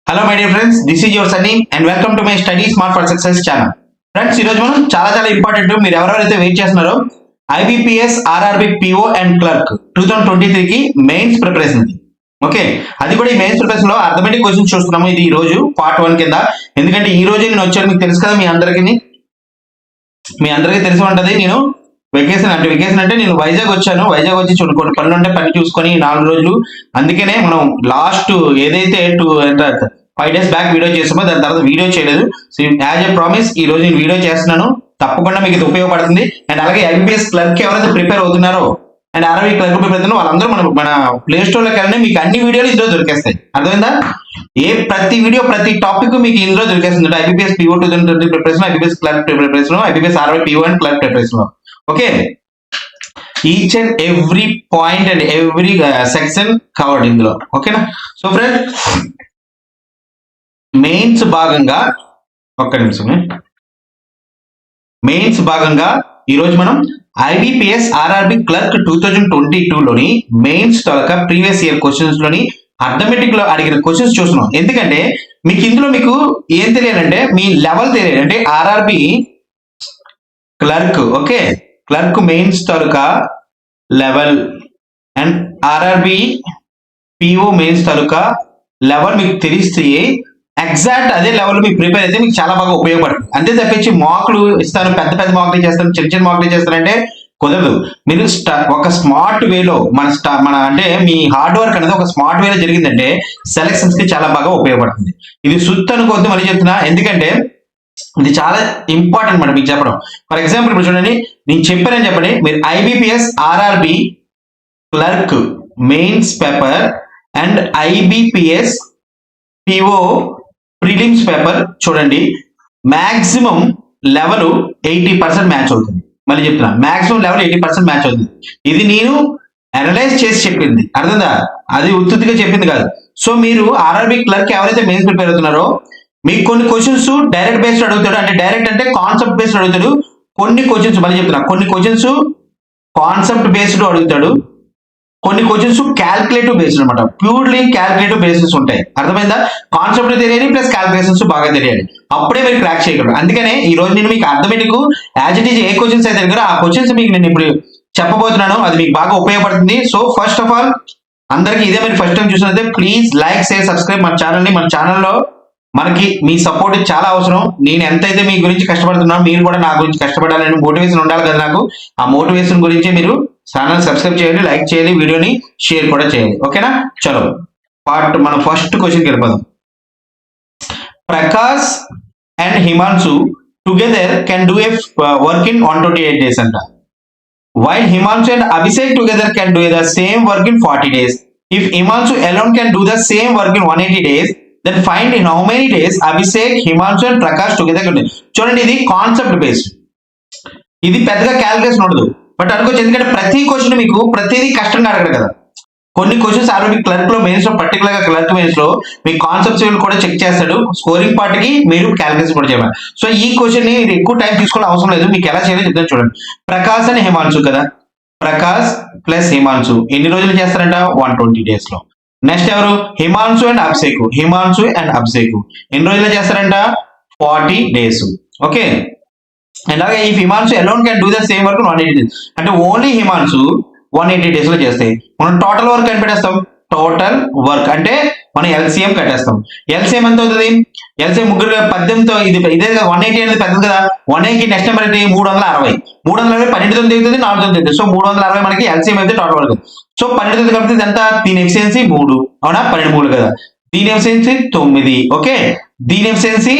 Hello my dear friends, this is your Sunny and welcome to my study smart for success channel. Friends, ఈరోజు మనం చాలా important, మీరు ఎవరెవరైతే wait చేస్తున్నారో IBPS RRB PO and clerk 2023కి mains preparation. Okay, అది కూడా ఈ మెయిన్స్ ప్రిపరేషన్ లో అర్థమెటిక్ క్వశ్చన్స్ చూస్తున్నాము. ఇది ఈ రోజు పార్ట్ 1 కింద. ఎందుకంటే ఈ రోజే నేను వచ్చాను, మీకు తెలుసు కదా, మీ అందరికీ తెలిసి ఉంటది. నేను వెకేషన్ అంటే నేను వైజాగ్ వచ్చాను. వైజాగ్ వచ్చి కొన్ని పనులు ఉంటే పని చూసుకొని 4 రోజులు. అందుకనే మనం లాస్ట్ ఏదైతే 5 days బ్యాక్ వీడియో చేసామో దాని తర్వాత వీడియో చేయలేదు. సో యాజ్ ఎ ప్రామిస్ ఈ రోజు నేను వీడియో చేస్తున్నాను. తప్పకుండా మీకు ఇది ఉపయోగపడుతుంది. అండ్ అలాగే ఐబీపీఎస్ క్లర్క్ ఎవరైతే ప్రిపేర్ అవుతున్నారో అండ్ ఆర్ఆర్బీ క్లర్క్ ప్రిపేర్ అవుతున్నారో వాళ్ళందరూ మన ప్లే స్టోర్ లోకి వెళ్ళి మీకు అన్ని వీడియోలు ఇందులో దొరికేస్తాయి. అర్థమైందా? ప్రతి వీడియో ప్రతి టాపిక్ మీకు ఇందులో దొరికేస్తుంది. IBPS PO 2020 preparation, IBPS clerk preparation, IBPS RRB PO and clerk preparation. Okay, each and every point and every section covered ఇందులో. ఓకేనా? సో ఫ్రెండ్, మెయిన్స్ భాగంగా ఈరోజు మనం ఐబీపీఎస్ ఆర్ఆర్బీ క్లర్క్ 2022లోని మెయిన్స్ తాలూకా ప్రీవియస్ ఇయర్ క్వశ్చన్స్ లోని arithmetic లో అడిగిన క్వశ్చన్స్ చూస్తున్నాం. ఎందుకంటే ఇందులో మీకు ఏం తెలియాలంటే మీ లెవెల్ తెలియాలి. అంటే RRB clerk, okay, clerk mains taluka level and RRB PO mains taluka level మీకు తెలిస్తే ఎగ్జాక్ట్ అదే లెవెల్ మీకు ప్రిపేర్ అయితే మీకు చాలా బాగా ఉపయోగపడుతుంది. అంతే తప్పించి మార్కులు ఇస్తాను, పెద్ద మార్కులు చేస్తాను, చిన్న మార్కులు చేస్తానంటే కుదరదు. మీరు ఒక స్మార్ట్ వేలో మన అంటే మీ హార్డ్ వర్క్ అనేది ఒక స్మార్ట్ వేలో జరిగిందంటే సెలక్షన్స్ కి చాలా బాగా ఉపయోగపడుతుంది. ఇది సుత్ అనుకోవద్దు, మళ్ళీ చెప్తున్నా, ఎందుకంటే ఇది చాలా ఇంపార్టెంట్ మేడం మీకు చెప్పడం. ఫర్ ఎగ్జాంపుల్ ఇప్పుడు చూడండి, నేను చెప్పానని చెప్పండి, మీరు IBPS RRB clerk mains paper and IBPS PO prelims paper చూడండి, మాక్సిమం లెవెల్ 80% మ్యాచ్ అవుతుంది. మళ్ళీ చెప్తున్నా, మాక్సిమం లెవెల్ 80% మ్యాచ్ అవుతుంది. ఇది నేను అనలైజ్ చేసి చెప్పింది, అర్థందా? అది ఉత్తుగా చెప్పింది కాదు. సో మీరు ఆర్ఆర్బి క్లర్క్ ఎవరైతే మెయిన్స్ ప్రిపేర్ అవుతున్నారో మీకు కొన్ని క్వశ్చన్స్ డైరెక్ట్ బేస్డ్ అడుగుతాడు. అంటే డైరెక్ట్ అంటే కాన్సెప్ట్ బేస్డ్ అడుగుతాడు. కొన్ని క్వశ్చన్స్ మళ్ళీ చెప్తున్నా, కొన్ని క్వశ్చన్స్ కాన్సెప్ట్ బేస్డ్ అడుగుతాడు, కొన్ని క్వశ్చన్స్ క్యాల్కులేటివ్ బేస్డ్ అనమాట. ప్యూర్లీ క్యాల్కులేటివ్ బేసిస్ ఉంటాయి. అర్థమైందా? కాన్సెప్ట్ తెలియాలి ప్లస్ క్యాల్కులేషన్స్ బాగా తెలియాలి, అప్పుడే మీరు క్రాక్ చేయగలరు. అందుకనే ఈ రోజు నేను మీకు arithmetic as it is a questions అయితే దగ్గర ఆ క్వశ్చన్స్ మీకు నేను ఇప్పుడు చెప్పబోతున్నాను. అది మీకు బాగా ఉపయోగపడుతుంది. సో ఫస్ట్ ఆఫ్ ఆల్ అందరికి ఇదే మీరు ఫస్ట్ టైం చూసినట్లయితే ప్లీజ్ లైక్, షేర్, సబ్స్క్రైబ్ మన ఛానల్లో మనకి మీ సపోర్ట్ చాలా అవసరం. నేను ఎంతైతే మీ గురించి కష్టపడుతున్నానో మీరు కూడా నా గురించి కష్టపడాలని మోటివేషన్ ఉండాలి కదా నాకు. ఆ మోటివేషన్ గురించి మీరు ఛానల్ సబ్స్క్రైబ్ చేయండి, లైక్ చేయండి, వీడియోని షేర్ కూడా చేయండి. ఓకేనా? చలో మనం ఫస్ట్ క్వశ్చన్కి వెళ్ళిపోదాం. Prakash and Himanshu together can do a work in 128 days అంట. While Himanshu and Abhishek together can do the same work in 40 days. If Himanshu alone can do the same work in 180 days, then find in how many days Abhishek, Himanshu and Prakash together can do. చూడండి, ఇది concept based, ఇది పెద్దగా calculation ఉండదు. But అనుకోవచ్చు, ఎందుకంటే ప్రతి question మీకు ప్రతిదీ కష్టంగా అడగడు కదా. కొన్ని క్వశ్చన్స్ ఆల్రెడీ క్లర్క్ లో మెయిన్స్ లో, పర్టికులర్ గా క్లర్క్ మెయిన్స్ లో మీ కాన్సెప్ట్స్ కూడా చెక్ చేస్తాడు. స్కోరింగ్ పార్ట్ కి మీరు క్యాలిక్యులేషన్ కూడా చేయాలి. సో ఈ క్వశ్చన్ ని ఎక్కువ టైం తీసుకోవడం అవసరం లేదు, మీకు ఎలా చేయాలో చెప్తాను చూడండి. ప్రకాష్ అని హిమాన్సు కదా, ప్రకాష్ ప్లస్ హిమాన్సు ఎన్ని రోజులు చేస్తారంట? 120 days లో. నెక్స్ట్ ఎవరు? హిమాన్సు అండ్ అభిషేక్ ఎన్ని రోజులు చేస్తారంట? 40 days. ఓకే, అలాగే ఈ Himanshu alone can do the same work 180 days. అంటే ఓన్లీ హిమాన్సు 180 days లో చేస్తే మనం టోటల్ వర్క్ అని పెట్టేస్తాం. టోటల్ వర్క్ అంటే మనం ఎల్సిఎం కట్టేస్తాం. ఎల్సిఎం ఎంత అవుతుంది? ఎల్సిఎం ముగ్గురు 18తో ఇదే 180 అనేది పెద్దది కదా. 180 నెక్స్ట్ నెంబర్ ఏంటి? 360. 360 12తో దిగుతుంది, 4తో దిగుతుంది. సో 360 మనకి ఎల్సిఎం అయితే టోటల్ వర్క్. సో 12తో కలిపితే ఎంత? దీని ఎఫిషియన్సీ 3, అవునా? 12 3 కదా. దీని ఎఫిషియన్సీ 9. ఓకే, దీని ఎఫిషియన్సీ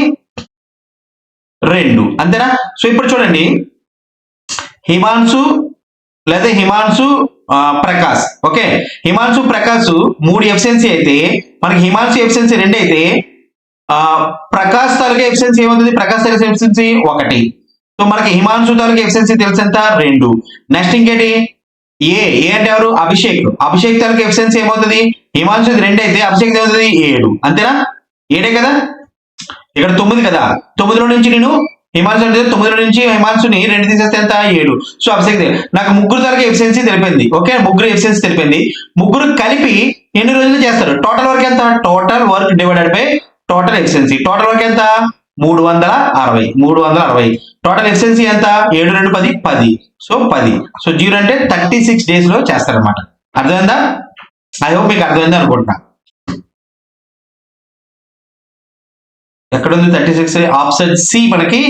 2, అంతేనా? సో ఇప్పుడు చూడండి, హిమాన్సు లేదా హిమాన్సు ప్రకాష్, ఓకే, హిమాన్సు ప్రకాష్ 3 ఎఫిషియన్సీ అయితే మనకి హిమాన్సు ఎఫిషియన్సీ 2 అయితే ప్రకాష్ తాలూకా ఎఫిషియన్సీ ఏమవుతుంది? ప్రకాష్ తాలూకా ఎఫిషియన్సీ 1. సో మనకి హిమాన్సు తాలూకా ఎఫిషియన్సీ తెలుసు ఎంత? 2. నెక్స్ట్ ఇంకేంటి? ఏ అంటే ఎవరు? అభిషేక్ తాలూకా ఎఫిషియన్సీ ఏమవుతుంది? హిమాన్సు 2 అయితే అభిషేక్ ఏమవుతుంది? 7, అంతేనా? 7 కదా. ఇక్కడ 9 కదా. 9లో నుంచి నేను హిమాన్సు 9 నుంచి హిమాన్సుని 2 తీసేస్తే ఎంత? 7. సో అభిషేక్ నాకు ముగ్గురు తాలూకా ఎఫిషియన్సీ తెలిపింది. ఓకే, ముగ్గురు ఎఫిషియన్సీ తెలిపింది. ముగ్గురు కలిపి ఎన్ని రోజులు చేస్తారు? టోటల్ వర్క్ ఎంత? Total work divided by total efficiency total work ఎంత 360 టోటల్ ఎఫిషియన్సీ ఎంత 7 2 10 10 సో 10 సో 0 అంటే 36 డేస్ లో చేస్తారనమాట. అర్థమైందా? ఐ హోప్ మీకు అర్థమైంది అనుకుంటున్నా. ఎక్కడుంది 36? ఆప్షన్ సి మనకి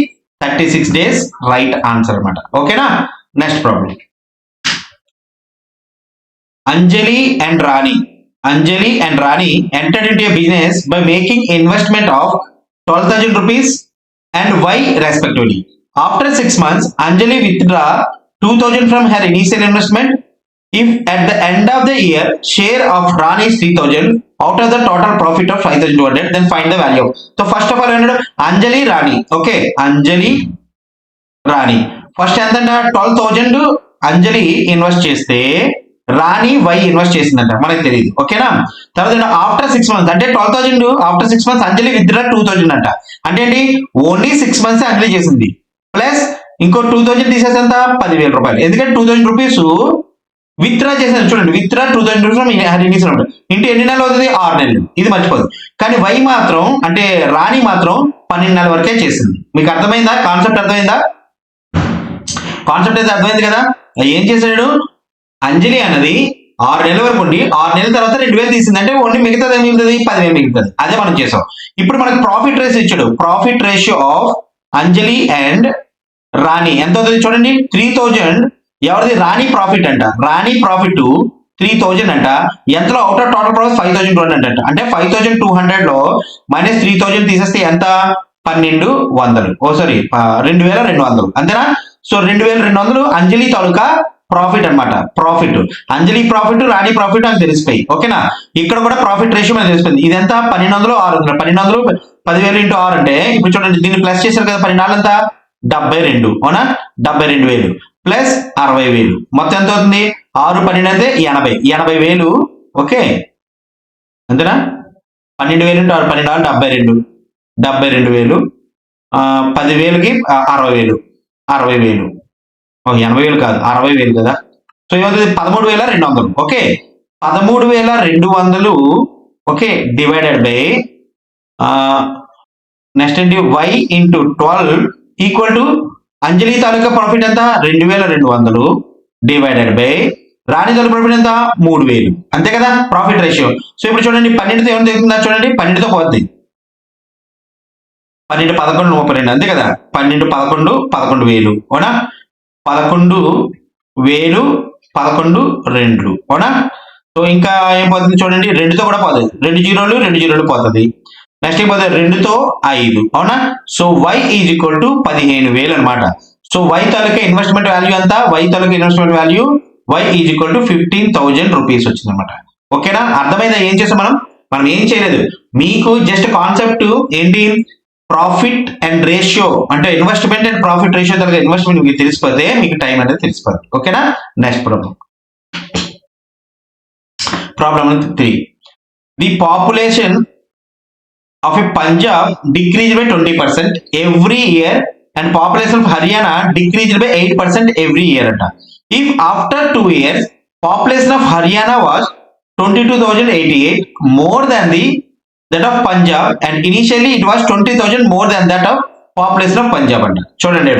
36 డేస్ రైట్ ఆన్సర్ అనమాట. ఓకేనా? Next problem. Anjali and Rani entered into a business by making investment of 12,000 rupees and Y respectively. After 6 months, Anjali withdraw 2,000 from her initial investment. If at the end of the year, share of Rani is 3,000 out of the total profit of 5,200, then find the value. So first of all, Anjali Rani. Okay, Anjali Rani. First ఏంటంటే 12,000 అంజలి invest చేస్తే రాణి why invest చేసిందంట, మనకు తెలియదు. ఓకేనా? తర్వాత after 6 months అంటే 12,000 after 6 months అంజలి withdraw 2,000 అంట. అంటే ఏంటి? ఓన్లీ 6 months అంజలి చేసింది ప్లస్ ఇంకో 2,000 తీసేసేంత 10,000 రూపాయలు. ఎందుకంటే 2,000 రూపీస్ విత్డ్రా చేశాను. చూడండి, విత్డ్రా 2,000 రూపీస్ ఇంటూ ఎన్ని నెలలు అవుతుంది? 6 నెలలు. ఇది మర్చిపోదు. కానీ వై మాత్రం అంటే రాణి మాత్రం 12 నెలల వరకే చేసింది. మీకు అర్థమైందా? కాన్సెప్ట్ అర్థమైందా? కాన్సెప్ట్ అయితే అర్థమైంది కదా. ఏం చేశాడు? అంజలి అన్నది 6 నెలల వరకు ఉండి 6 నెలల తర్వాత 2,000 తీసింది. అంటే ఓన్లీ మిగతాది ఏం మిగులుతుంది? 10,000 మిగులుతుంది. అదే మనం చేసాం. ఇప్పుడు మనకు ప్రాఫిట్ రేషియో ఇచ్చాడు. Profit ratio of Anjali and Rani ఎంత అవుతుంది చూడండి. 3,000 ఎవరిది? రాణి ప్రాఫిట్ అంట. రాణి ప్రాఫిట్ 3,000 అంట. ఎంతలో? అవుట్ ఆఫ్ టోటల్ ప్రాఫిట్ 5,200 అంట. అంటే 5,200 లో మైనస్ 3,000 తీసేస్తే ఎంత? 1,200. ఓ సారీ 2,200. అంతేనా? సో 2,200 అంజలి తాలూకా ప్రాఫిట్ అన్నమాట. ప్రాఫిట్ అంజలి ప్రాఫిట్ రాణి ప్రాఫిట్ అని తెలిసిపోయి. ఓకేనా? ఇక్కడ కూడా ప్రాఫిట్ రేషియో మనకు తెలిసిపోయింది. ఇదంత 1,200 600. 1,200 10,000 ఇంటూ 6 అంటే ఇప్పుడు చూడండి, దీన్ని ప్లస్ చేశారు కదా. 12 ఎంత? 72. అవునా? 72,000 ప్లస్ 60,000 మొత్తం ఎంత అవుతుంది? 6 12 అయితే 80. 80,000. ఓకే, అంతేనా? 12,000 ఇంటూ 6 12 72. 72,000 10,000కి 60,000. 60,000 80,000 కాదు 60,000 కదా. సో ఏమవుతుంది? 13,200. Okay, 13,200 okay divided by next ఏంటి? Y into 12 equal to Anjali తాలూకా ప్రాఫిట్ ఎంత? 2,200 డివైడెడ్ బై రాణి తాలూకా ప్రాఫిట్ ఎంత? 3,000. అంతే కదా ప్రాఫిట్ రేషియో. సో ఇప్పుడు చూడండి, 12తో ఏమైనా తెలుస్తుందా? చూడండి, 12తో పోద్ది. 12 11 32. అంతే కదా. 12 11 11,000. అవునా? 11,000 11 2. అవునా? సో ఇంకా ఏం పోతుంది చూడండి, 2తో కూడా పోతుంది. 2 0 పోతుంది. నెక్స్ట్ ఏం పోతుంది? 2తో 5. అవునా? So Y is equal to 15,000 అనమాట. సో వై తాలూకా ఇన్వెస్ట్మెంట్ వాల్యూ ఎంత? వై తాలూకా investment value Y is equal to 15,000 rupees వచ్చింది అనమాట. ఓకేనా? అర్థమైందా? ఏం చేస్తాం మనం ఏం చేయలేదు. మీకు జస్ట్ కాన్సెప్ట్ ఏంటి? ప్రాఫిట్ అండ్ రేషియో అంటే ఇన్వెస్ట్మెంట్ అండ్ ప్రాఫిట్ రేషియో తర్వాత ఇన్వెస్ట్మెంట్ మీకు తెలిసిపోతే మీకు టైం అనేది తెలిసిపోతుంది. ఓకేనా? Next problem. Problem 3. The population of a Punjab decrease by 20% every year and population of Haryana decrease by 8% every year అంట. If after 2 years population of Haryana was 22,088 more than the that of Punjab and initially it was 20,000 more than that of population of Punjab అంట. చూడండి,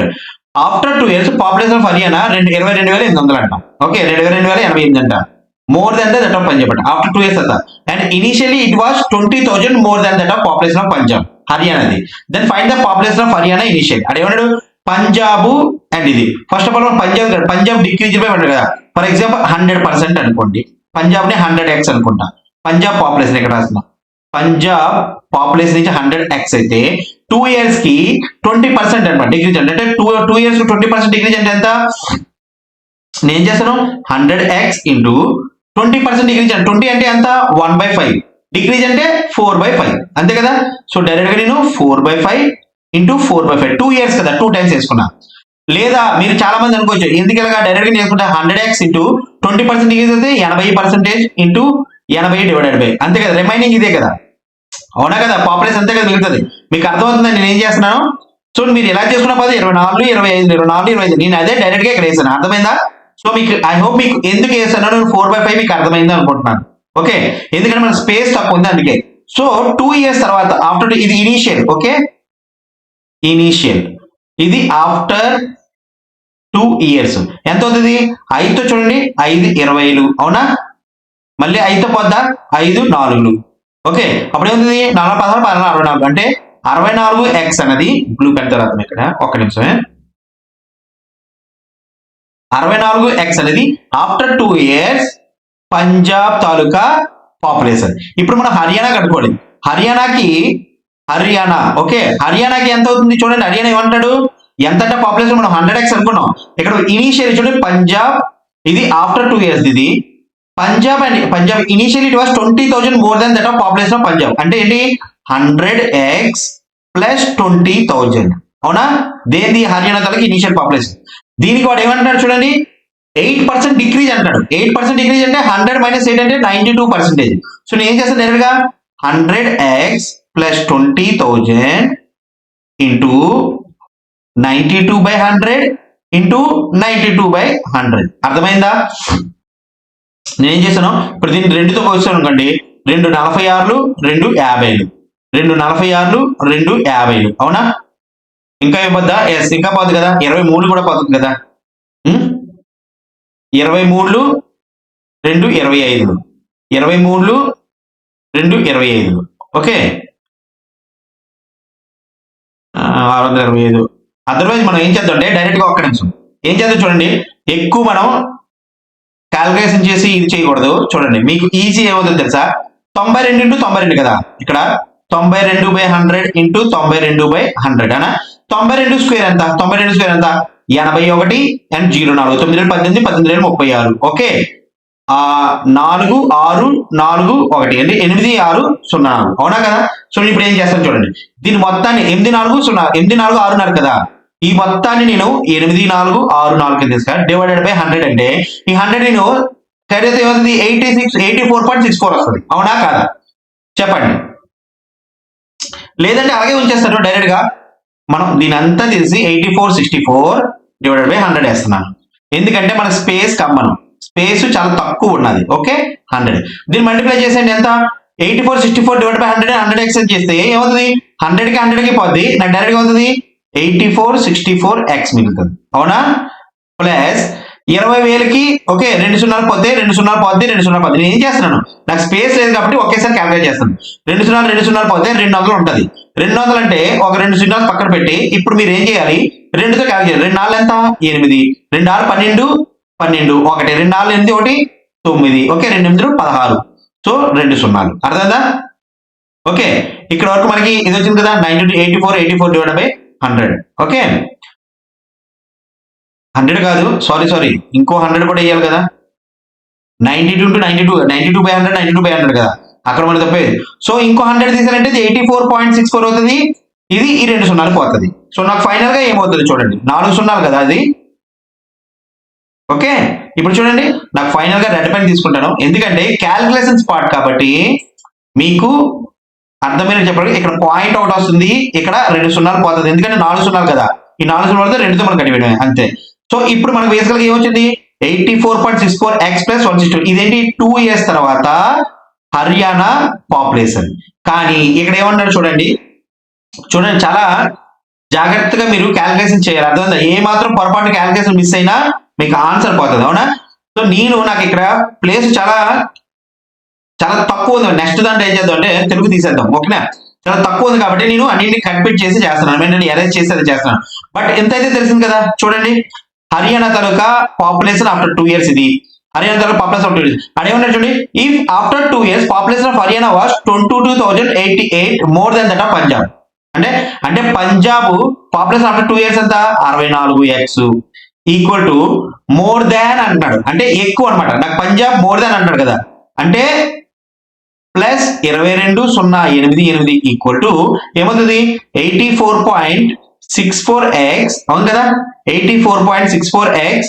after 2 years population of Haryana 22,800 అంట. Okay, 22,088 అంట. More than that of Punjab అంట. After 2 years అంట. And initially it was 20,000 more than that of population of Punjab హర్యానాది. Then find the population of Haryana initial. అంటే ఏమన్నాడు? Punjab and ఇది first of all Punjab decrease by అంటారు కదా. ఫర్ ఎగ్జాంపుల్ 100% అనుకోండి. పంజాబ్ ని 100x అనుకుంటా. పంజాబ్ పాపులేషన్ ఇక్కడ రాసిన పంజాబ్ పాపులేషన్ నుంచి 100x అయితే 2 years కి 20% అనమాట డిగ్రీజ్ అంటే 2 years 20% డిగ్రీజ్ అంటే ఎంత? నేను చేస్తాను 100x ఇంటూ 20% డిగ్రీజ్ అంటే 20 అంటే ఎంత? 1/5. డిగ్రీజ్ అంటే 4/5. అంతే కదా. సో డైరెక్ట్ గా నేను 4/5 ఇంటూ 4/5 2 years కదా, 2 times వేసుకున్నా. లేదా మీరు చాలా మంది అనుకోవచ్చు ఎందుకు ఇలాగా డైరెక్ట్ గా చేసుకుంటే 100x ఇంటూ 20% డిగ్రీజ్ అయితే 80% ఇంటూ 80 డివైడెడ్ బై అంతే కదా, రిమైనింగ్ ఇదే కదా. అవునా కదా, పాపులేషన్ అంతే కదా మిగులుతుంది. మీకు అర్థమవుతుందని నేను ఏం చేస్తున్నాను? సో మీరు ఎలా చేసుకున్న పది 24 25 24 25 నేను అదే డైరెక్ట్ గా ఇక్కడ వేసాను. అర్థమైందా? సో మీకు ఐ హోప్ మీకు ఎందుకు వేసాను 4/5 మీకు అర్థమైంది అనుకుంటున్నాను. ఓకే, ఎందుకంటే మన స్పేస్ తక్కువ ఉంది అందుకే. సో 2 years తర్వాత ఆఫ్టర్ ఇది ఇనీషియల్, ఓకే, ఇనీషియల్, ఇది ఆఫ్టర్ 2 years ఎంత అవుతుంది? 5తో చూడండి, 5 20, అవునా? మళ్ళీ 5తో పోద్దా, 5 4, ఓకే, అప్పుడు ఏమవుతుంది? 4 16 16 64, అంటే 64x అనేది బ్లూ పెన్ తర్వాత ఇక్కడ ఒక్క నిమిషమే, 64x అనేది ఆఫ్టర్ 2 years పంజాబ్ తాలూకా పాపులేషన్. ఇప్పుడు మనం హర్యానా కట్టుకోవాలి. హర్యానా, ఓకే, హర్యానాకి ఎంత అవుతుంది చూడండి. హర్యానా ఏమంటాడు? ఎంత పాపులేషన్ మనం 100x అనుకున్నాం. ఇక్కడ ఇనీషియల్ చూడండి, పంజాబ్ ఇది ఆఫ్టర్ 2 years, ఇది పంజాబ్ అండి. Punjab initial it was 20,000 more than that of population of Punjab. అంటే ఏంటి? 100x ప్లస్ 20,000, అవునా? దేని హర్యానా తాలూకా ఇనిషియల్ పాపులేషన్. దీనికి వాడు ఏమంటాడు చూడండి, 8% డిక్రీజ్ అంటాడు. 8% డిక్రీజ్ అంటే 100 - 8 అంటే 92%. సో నేను ఏం చేస్తాను డైరెక్ట్ గా 100x ప్లస్ 20,000 ఇంటూ 92/100 ఇంటూ 92/100. అర్థమైందా? నేనేం చేశాను ఇప్పుడు దీన్ని 2తో పోల్చాను అనుకోండి, 2 46, 2 50, 2 46, 2 50, అవునా? ఇంకా ఏం పోద్దా? ఎస్, ఇంకా పోతుంది కదా, 23 కూడా పోతుంది కదా, 23, 2 25, 23, 2 25, ఓకే, 625. అదర్వైజ్ మనం ఏం చేద్దాం అంటే డైరెక్ట్ గా ఒక్క నిమిషం ఏం చేద్దాం చూడండి, ఎక్కువ మనం క్యాల్కులేషన్ చేసి ఇది చేయకూడదు. చూడండి మీకు ఈజీ ఏమవుతుంది తెలుసా, 92 ఇంటూ 92 కదా, ఇక్కడ 92/100 ఇంటూ 92/100 అనా, 92 స్క్వేర్ ఎంత? 92 స్క్వేర్ ఎంత? 81 అండ్ 04, 9 18 18 36, ఓకే, 4 6 4 1 అంటే 8 6 0, అవునా కదా? సో ఇప్పుడు ఏం చేస్తాను చూడండి, దీని మొత్తాన్ని 8 4 0 8 4 6 కదా, ఈ మొత్తాన్ని నేను 8 4 6 4 కింద తీసుకురా, డివైడెడ్ బై 100 అంటే ఈ 100 నేను సైడ్ అయితే ఏమవుతుంది? 84.64 వస్తుంది, అవునా కాదా? చెప్పండి. లేదంటే అలాగే ఉంచేస్తాను డైరెక్ట్ గా. మనం దీని అంతా తీసి 84/64 డివైడెడ్ బై 100 వేస్తున్నాను. ఎందుకంటే మన స్పేస్ కమ్మను, స్పేస్ చాలా తక్కువ ఉన్నది, ఓకే, 100. దీన్ని మల్టిప్లై చేసేయండి, ఎంత? 84/64 డివైడ్ బై 100 100 ఎక్స్టెండ్ చేస్తే ఏమవుతుంది? 100కి 100కి పోద్ది, నాకు డైరెక్ట్ గా అవుతుంది 84/64x మిగులుతుంది, అవునా? ప్లస్ 20,000కి, ఓకే, 2 సున్నాలు పోతే 2 సున్నాలు పోద్ది, 2 సున్నాలు పోద్ది. నేను ఏం చేస్తున్నాను, నాకు స్పేస్ లేదు కాబట్టి ఒకేసారి క్యాల్కులేట్ చేస్తాను. 2 సున్నాలు పోతే 200 ఉంటుంది. 200 అంటే ఒక 2 సున్నాలు పక్కన పెట్టి ఇప్పుడు మీరు ఏం చేయాలి, 2తో క్యాల్కులేట్. 2 4 ఎంత? 8, 2 6 12 12, 1 2 4 8 1 9, ఓకే, 2 8 16, సో 2 సున్నాలు. అర్థమైందా? ఓకే, ఇక్కడ వరకు మనకి ఇది వచ్చింది కదా, 84 డివైడ్ బై 100, ఓకే, 100 కాదు, సారీ, ఇంకో 100 కూడా వేయాలి కదా, 92 ఇంటూ 92/100 92/100 కదా, అక్కడ మనకి తప్పేది. సో ఇంకో 100 తీసారంటే 84.64 అవుతుంది. ఇది ఈ 2 సున్నాలు పోతుంది. సో నాకు ఫైనల్ గా ఏమవుతుంది చూడండి, 4 సున్నాలు కదా అది, ఓకే. ఇప్పుడు చూడండి, నాకు ఫైనల్ గా రెడ్ పెన్ తీసుకుంటాను, ఎందుకంటే క్యాల్కులేషన్స్ పార్ట్ కాబట్టి మీకు అర్థమైన చెప్పడానికి. ఇక్కడ పాయింట్ అవుట్ వస్తుంది, ఇక్కడ 2 సున్నాలు పోతుంది, ఎందుకంటే 4 సున్నాలు కదా, ఈ 4 సున్నాలతో 2తో మనం కనిపెట్టమే అంతే. సో ఇప్పుడు మనకు బేసికల్ గా ఏమొచ్చింది, 84.64x ప్లస్ 162. ఇదేంటి? 2 years తర్వాత హర్యానా పాపులేషన్. కానీ ఇక్కడ ఏమన్నాడు చూడండి, చాలా జాగ్రత్తగా మీరు క్యాల్కులేషన్ చేయాలి, అర్థమైందా? ఏ మాత్రం పొరపాటు క్యాల్కులేషన్ మిస్ అయినా మీకు ఆన్సర్ పోతుంది, అవునా? సో నాకు ఇక్కడ ప్లేస్ చాలా తక్కువ ఉంది. నెక్స్ట్ దాంట్లో ఏం చేద్దాం అంటే తెలుగు తీసేద్దాం, ఓకేనా? చాలా తక్కువ ఉంది కాబట్టి నేను అన్నింటినీ కన్పెట్ చేసి చేస్తున్నాను, నేను అరేంజ్ చేసి అది చేస్తున్నాను. బట్ ఎంత అయితే తెలిసింది కదా, చూడండి, హర్యానా తాలూకా పాపులేషన్ ఆఫ్టర్ 2 years, ఇది హర్యానా తాలూకా పాపులేషన్ ఆఫ్టర్ 2 years. అదేమన్నా చూడండి, if after 2 years population of Haryana was 22,088 more than that of Punjab. అంటే పంజాబ్ పాపులేషన్ ఆఫ్టర్ 2 years ఎంత? 64x equal to more than అంటున్నాడు, అంటే ఎక్కువ అనమాట. నాకు పంజాబ్ మోర్ దాన్ అంటాడు కదా, అంటే ప్లస్ 22,088 ఈక్వల్ టు ఏమవుతుంది? 84.64x, అవును కదా, 84.64x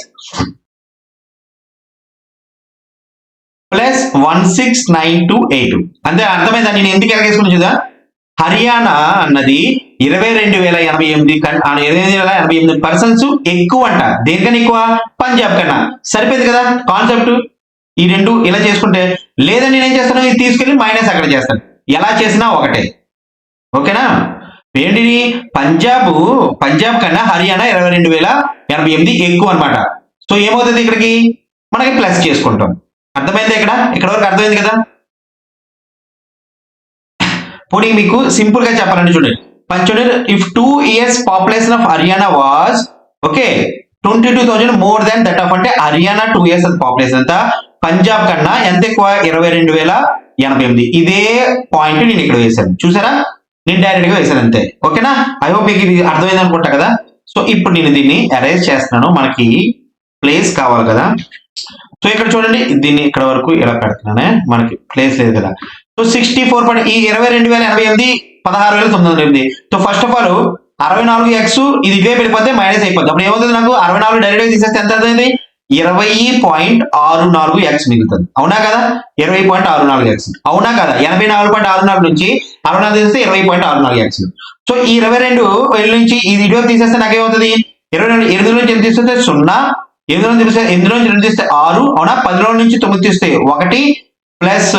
ప్లస్ 16928. అంటే అర్థమైందా? నేను ఎందుకు ఎలాగేసుకుని చూద్దా, హర్యానా అన్నది 22,088% ఎక్కువ అంట. దేనికన్నా ఎక్కువ? పంజాబ్ కన్నా. సరిపోయింది కదా కాన్సెప్ట్. ఈ రెండు ఇలా చేసుకుంటే, లేదా నేను ఏం చేస్తాను, ఇది తీసుకెళ్లి మైనస్ అక్కడ చేస్తాను. ఎలా చేసినా ఒకటే. ఓకేనా? ఏంటిది? పంజాబ్ కన్నా హర్యానా 22,088 ఎక్కువ అనమాట. సో ఏమవుతుంది ఇక్కడికి మనకి ప్లస్ చేసుకుంటాం. అర్థమైంది? ఇక్కడ వరకు అర్థమైంది కదా? పోనీ మీకు సింపుల్ గా చెప్పాలంటే చూడండి, if 2 years population of Haryana was okay 22,000 more than that of, అంటే హర్యానా 2 years పాపులేషన్ అంతా పంజాబ్ కన్నా ఎంత ఎక్కువ? 22,088. ఇదే పాయింట్ నేను ఇక్కడ వేశాను, చూసారా? నేను డైరెక్ట్ గా వేశాను అంతే. ఓకేనా? ఐ హోప్ మీకు ఇది అర్థమైంది అనుకుంటా కదా. సో ఇప్పుడు నేను దీన్ని అరేంజ్ చేస్తున్నాను, మనకి ప్లేస్ కావాలి కదా. సో ఇక్కడ చూడండి, దీన్ని ఇక్కడ వరకు ఇలా పెడుతున్నానే, మనకి ప్లేస్ లేదు కదా. సో 64 ఈ 22,088 16,908. So first of all 64x ఇది ఇదే వెళ్ళిపోతే మైనస్ అయిపోద్ది. అప్పుడు ఏమవుతుంది? నాకు 64 డైరెక్ట్ తీసేస్తే ఎంత అవుతుంది? 20.64x మిగులుతుంది. అవునా కదా? 20.64x అవునా కదా? 84.64 నుంచి 64 తీసేస్తే 20.64x. సో ఈ 22 నుంచి ఇది ఇటువైపు తీసేస్తే నాకు ఏమవుతుంది? 8 నుంచి ఎంత తీస్తే 0, 8 నుంచి 2 తీస్తే 6, అవునా? 10 నుంచి 9 తీస్తే 1 ప్లస్